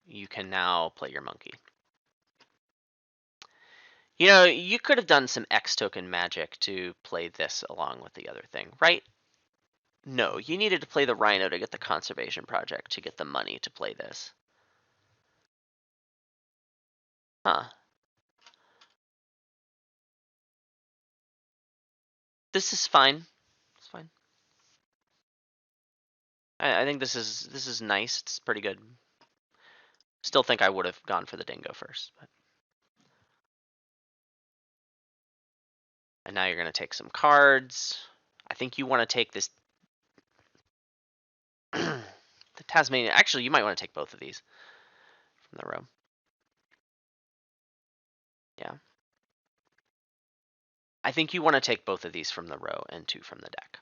You can now play your monkey. You know, you could have done some X token magic to play this along with the other thing, right? No, you needed to play the rhino to get the conservation project to get the money to play this. Huh. This is fine. It's fine. I think this is nice. It's pretty good. Still think I would have gone for the dingo first. But. And now you're going to take some cards. I think you want to take this. The Tasmanian. Actually, you might want to take both of these from the row. Yeah. I think you want to take both of these from the row and 2 from the deck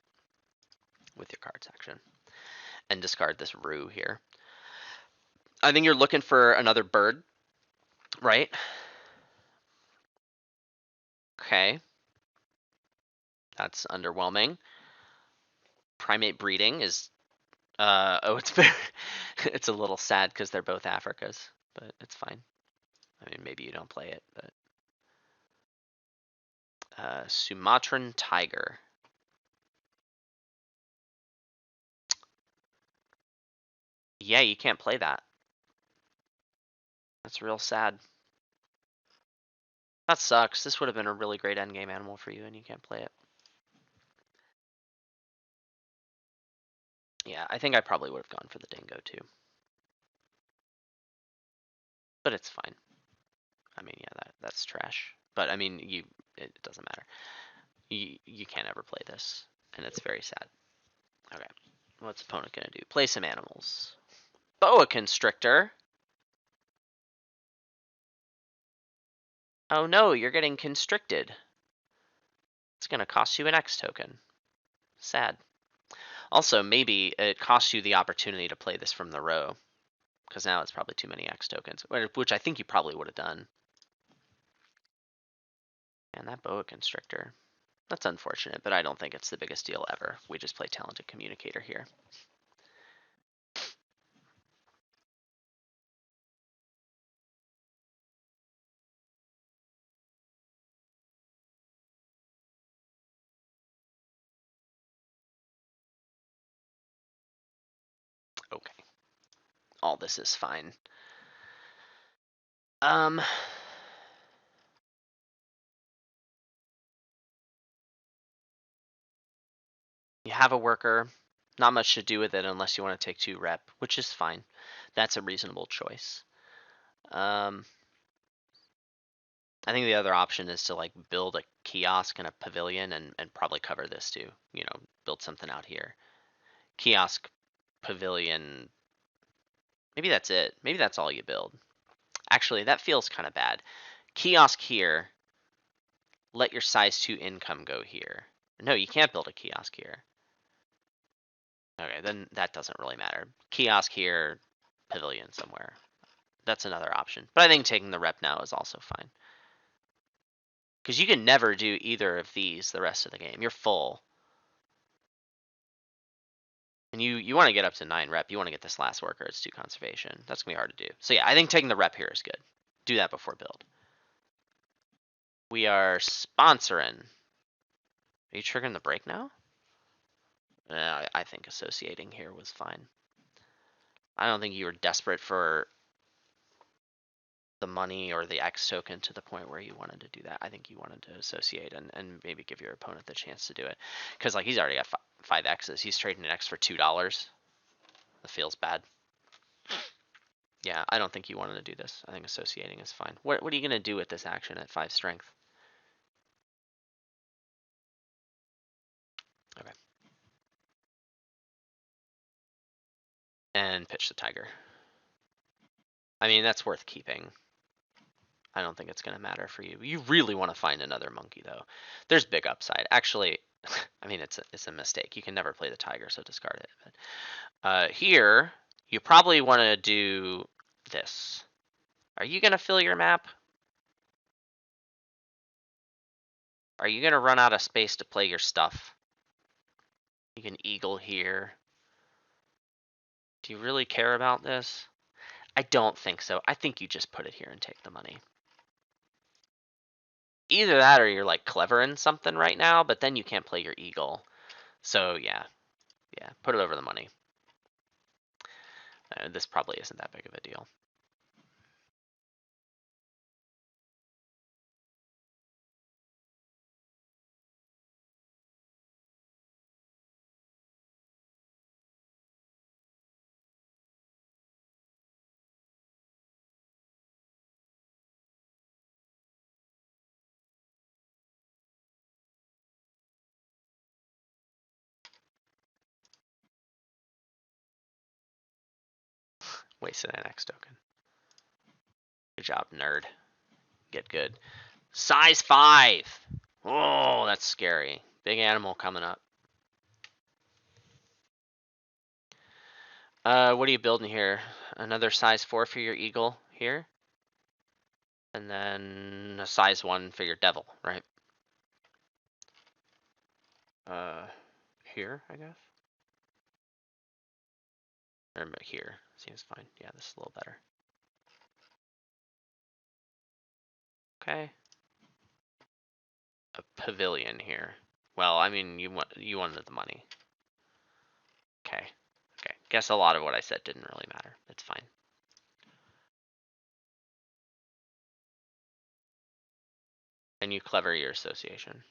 with your card section. And discard this rue here. I think you're looking for another bird, right? Okay. That's underwhelming. Primate breeding is it's very it's a little sad because they're both Africas, but it's fine. I mean, maybe you don't play it, but Sumatran tiger. Yeah, you can't play that. That's real sad. That sucks. This would have been a really great endgame animal for you, and you can't play it. Yeah, I think I probably would have gone for the dingo too. But it's fine. I mean, yeah, that's trash. But I mean, it doesn't matter. You can't ever play this, and it's very sad. Okay, what's opponent gonna do? Play some animals. Boa constrictor. Oh no, you're getting constricted. It's gonna cost you an X token. Sad. Also, maybe it costs you the opportunity to play this from the row, because now it's probably too many X tokens, which I think you probably would have done. And that boa constrictor. That's unfortunate, but I don't think it's the biggest deal ever. We just play talented communicator here. Okay. All this is fine. You have a worker, not much to do with it unless you want to take 2 rep, which is fine. That's a reasonable choice. I think the other option is to like build a kiosk and a pavilion and probably cover this too. You know, build something out here. Kiosk, pavilion. Maybe that's it. Maybe that's all you build. Actually, that feels kind of bad. Kiosk here. Let your size 2 income go here. No, you can't build a kiosk here. Okay, then that doesn't really matter. Kiosk here, pavilion somewhere. That's another option. But I think taking the rep now is also fine. Because you can never do either of these the rest of the game. You're full. And you want to get up to 9 rep. You want to get this last worker. It's 2 conservation. That's going to be hard to do. So yeah, I think taking the rep here is good. Do that before build. We are sponsoring. Are you triggering the break now? I think associating here was fine. I don't think you were desperate for the money or the X token to the point where you wanted to do that. I think you wanted to associate and maybe give your opponent the chance to do it. Because like he's already got 5 X's. He's trading an X for $2. That feels bad. Yeah, I don't think you wanted to do this. I think associating is fine. What are you going to do with this action at 5 strength? Okay. And pitch the tiger. I mean, that's worth keeping. I don't think it's going to matter for you. You really want to find another monkey, though. There's big upside. Actually, I mean, it's a mistake. You can never play the tiger, so discard it. But here, you probably want to do this. Are you going to fill your map? Are you going to run out of space to play your stuff? You can eagle here. Do you really care about this? I don't think so. I think you just put it here and take the money. Either that or you're like clever in something right now, but then you can't play your eagle. So yeah, put it over the money. This probably isn't that big of a deal. Wasted an X token. Good job, nerd. Get good. Size 5. Oh, that's scary. Big animal coming up. What are you building here? Another size 4 for your eagle here? And then a size 1 for your devil, right? Here, I guess? Or here. Seems fine. Yeah, this is a little better. Okay. A pavilion here. Well, I mean, you wanted the money. Okay. Okay. Guess a lot of what I said didn't really matter. It's fine. And you clever your association.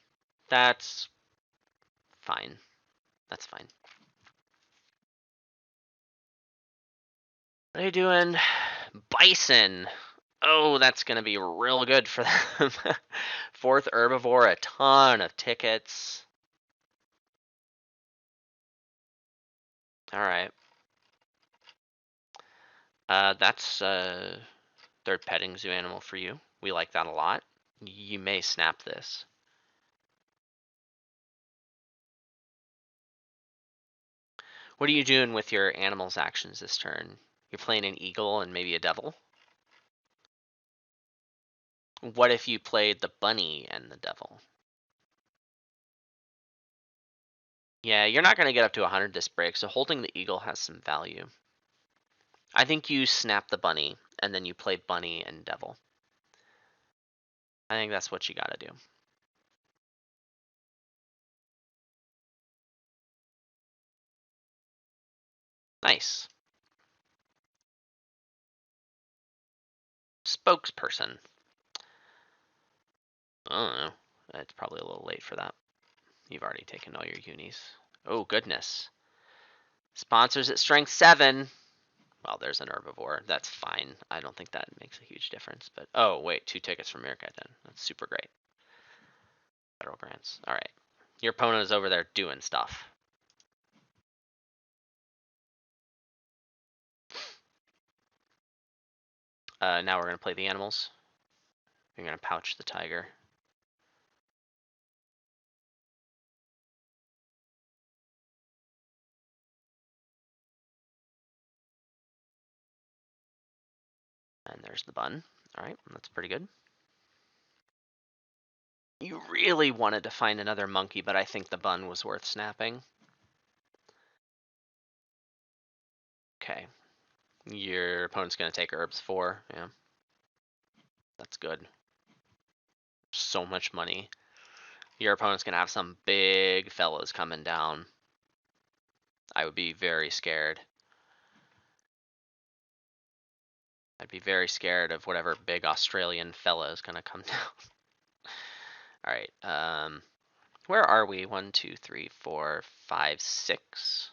That's fine. That's fine. What are you doing? Bison. Oh, that's going to be real good for them. Fourth herbivore, a ton of tickets. All right. That's third petting zoo animal for you. We like that a lot. You may snap this. What are you doing with your animal's actions this turn? You're playing an eagle and maybe a devil? What if you played the bunny and the devil? Yeah, you're not going to get up to 100 this break, so holding the eagle has some value. I think you snap the bunny, and then you play bunny and devil. I think that's what you got to do. Nice. Spokesperson. I don't know. It's probably a little late for that. You've already taken all your unis. Oh, goodness. Sponsors at strength 7. Well, there's an herbivore. That's fine. I don't think that makes a huge difference. But oh, wait, 2 tickets from Meerkat then. That's super great. Federal grants. All right. Your opponent is over there doing stuff. Now we're going to play the animals. You're going to pouch the tiger. And there's the bun. All right, that's pretty good. You really wanted to find another monkey, but I think the bun was worth snapping. Okay. Your opponent's going to take herbs 4. Yeah. That's good. So much money. Your opponent's going to have some big fellas coming down. I would be very scared. I'd be very scared of whatever big Australian fella is going to come down. All right. Where are we? 1, 2, 3, 4, 5, 6.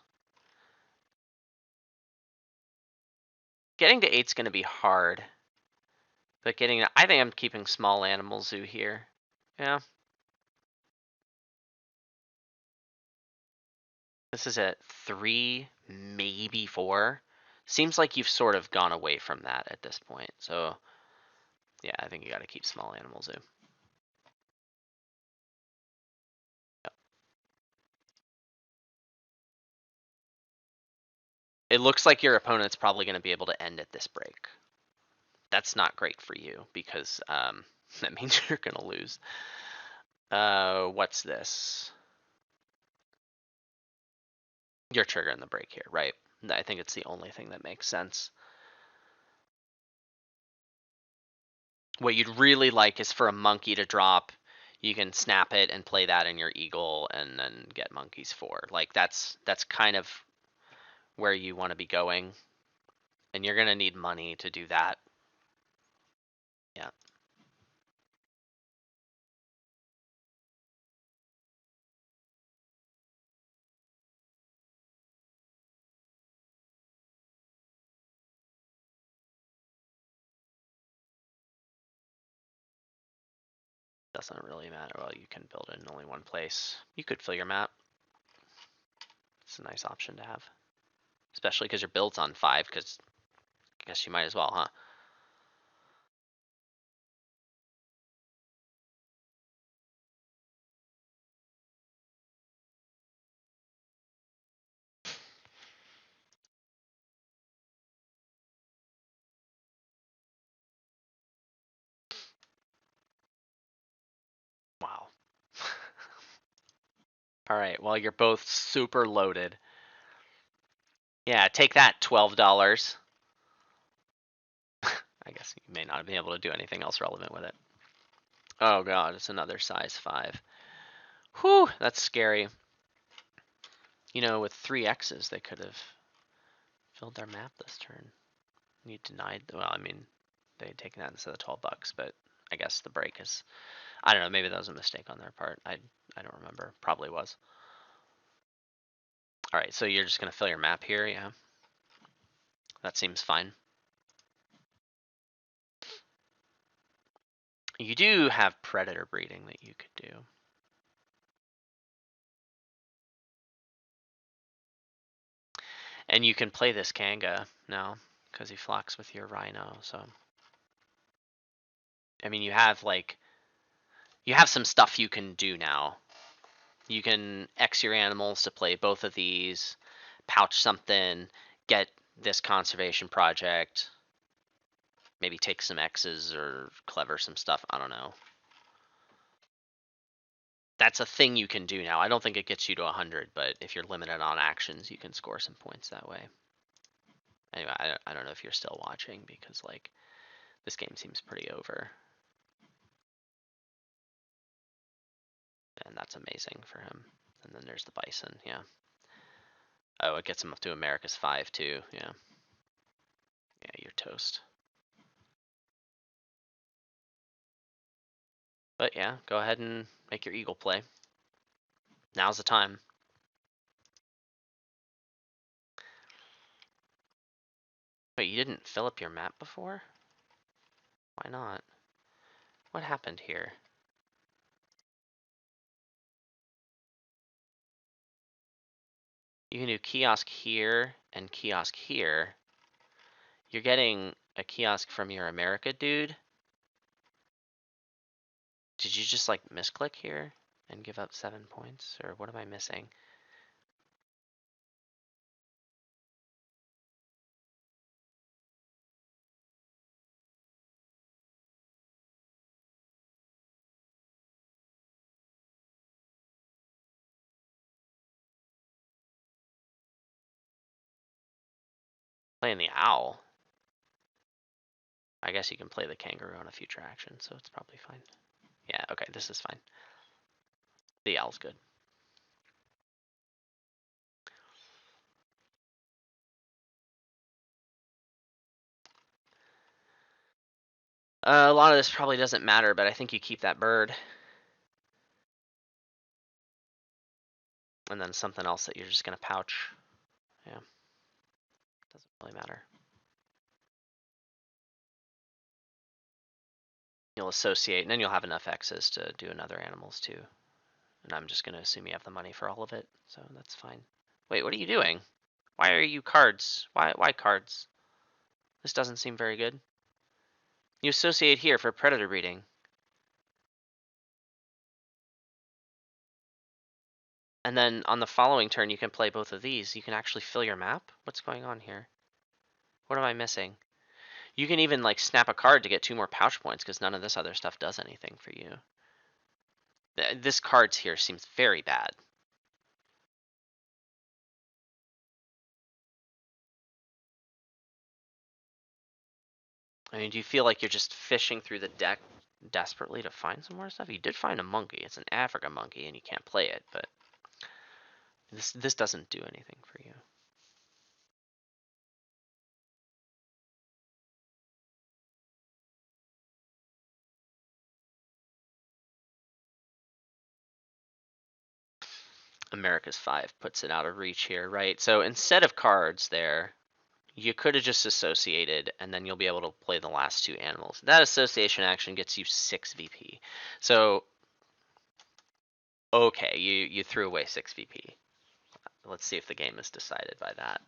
Getting to 8's going to be hard. But I think I'm keeping small animal zoo here. Yeah. This is at 3, maybe 4. Seems like you've sort of gone away from that at this point. So, yeah, I think you got to keep small animal zoo. Yep. It looks like your opponent's probably going to be able to end at this break. That's not great for you because that means you're going to lose. What's this? You're triggering the break here, right? I think it's the only thing that makes sense. What you'd really like is for a monkey to drop. You can snap it and play that in your eagle and then get monkeys 4. Like that's kind of where you want to be going. And you're going to need money to do that. Yeah. Doesn't really matter. Well, you can build it in only one place. You could fill your map. It's a nice option to have. Especially because your build's on 5, because guess you might as well, huh? Wow. All right, well, you're both super loaded. Yeah, take that, $12. I guess you may not be able to do anything else relevant with it. Oh god, it's another size 5. Whew, that's scary. You know, with 3 X's, they could have filled their map this turn. You denied, well, I mean, they had taken that instead of $12, but I guess the break is, I don't know, maybe that was a mistake on their part. I don't remember. Probably was. All right, so you're just going to fill your map here, yeah? That seems fine. You do have predator breeding that you could do. And you can play this Kanga now, because he flocks with your Rhino, so. I mean, you have some stuff you can do now. You can X your animals to play both of these, pouch something, get this conservation project, maybe take some X's or clever some stuff, I don't know. That's a thing you can do now. I don't think it gets you to 100, but if you're limited on actions, you can score some points that way. Anyway, I don't know if you're still watching, because like this game seems pretty over. And that's amazing for him. And then there's the Bison, yeah. Oh, it gets him up to America's 5 too, yeah. Yeah, you're toast. But yeah, go ahead and make your eagle play. Now's the time. Wait, you didn't fill up your map before? Why not? What happened here? You can do kiosk here and kiosk here. You're getting a kiosk from your America dude. Did you just like misclick here and give up 7 points? Or what am I missing? Playing the owl. I guess you can play the kangaroo on a future action, so it's probably fine. Yeah, okay, this is fine. The owl's good. A lot of this probably doesn't matter, but I think you keep that bird. And then something else that you're just going to pouch. Yeah. Doesn't really matter. You'll associate, and then you'll have enough X's to do another animals too. And I'm just going to assume you have the money for all of it, so that's fine. Wait, what are you doing? Why are you cards? Why cards? This doesn't seem very good. You associate here for predator breeding. And then on the following turn, you can play both of these. You can actually fill your map? What's going on here? What am I missing? You can even like snap a card to get 2 more pouch points, because none of this other stuff does anything for you. This cards here seems very bad. I mean, do you feel like you're just fishing through the deck desperately to find some more stuff? You did find a monkey. It's an Africa monkey, and you can't play it, but this doesn't do anything for you. America's 5 puts it out of reach here, right? So instead of cards there, you could have just associated, and then you'll be able to play the last 2 animals. That association action gets you 6 VP. So, okay, you threw away 6 VP. Let's see if the game is decided by that.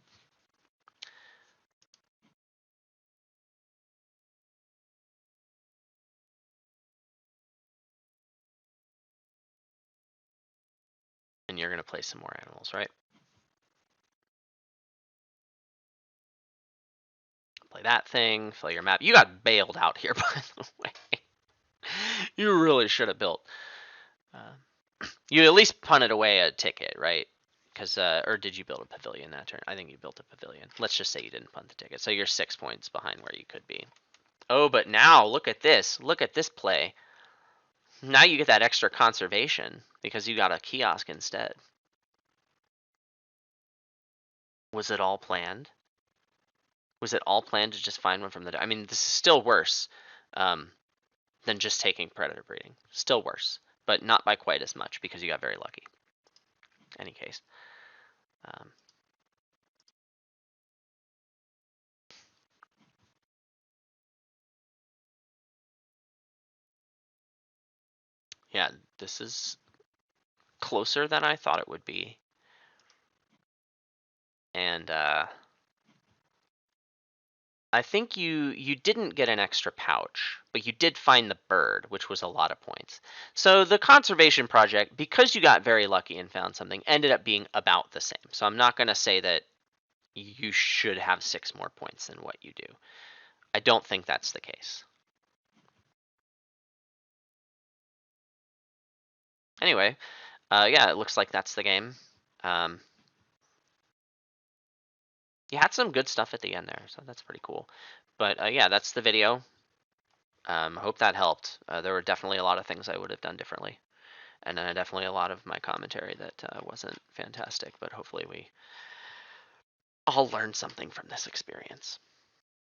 you're going to play some more animals, right? Play that thing, fill your map. You got bailed out here, by the way. You really should have built. You at least punted away a ticket, right? Because or did you build a pavilion that turn? I think you built a pavilion. Let's just say you didn't punt the ticket, so you're 6 points behind where you could be. Oh, but now look at this. Look at this play. Now you get that extra conservation because you got a kiosk instead. Was it all planned? Was it all planned to just find one from the? I mean, this is still worse than just taking predator breeding. Still worse, but not by quite as much because you got very lucky. Any case. Yeah, this is closer than I thought it would be. And I think you didn't get an extra pouch, but you did find the bird, which was a lot of points. So the conservation project, because you got very lucky and found something, ended up being about the same. So I'm not going to say that you should have 6 more points than what you do. I don't think that's the case. Anyway, yeah, it looks like that's the game. You had some good stuff at the end there, so that's pretty cool. But yeah, that's the video. Hope that helped. There were definitely a lot of things I would have done differently, and definitely a lot of my commentary that wasn't fantastic, but hopefully we all learned something from this experience.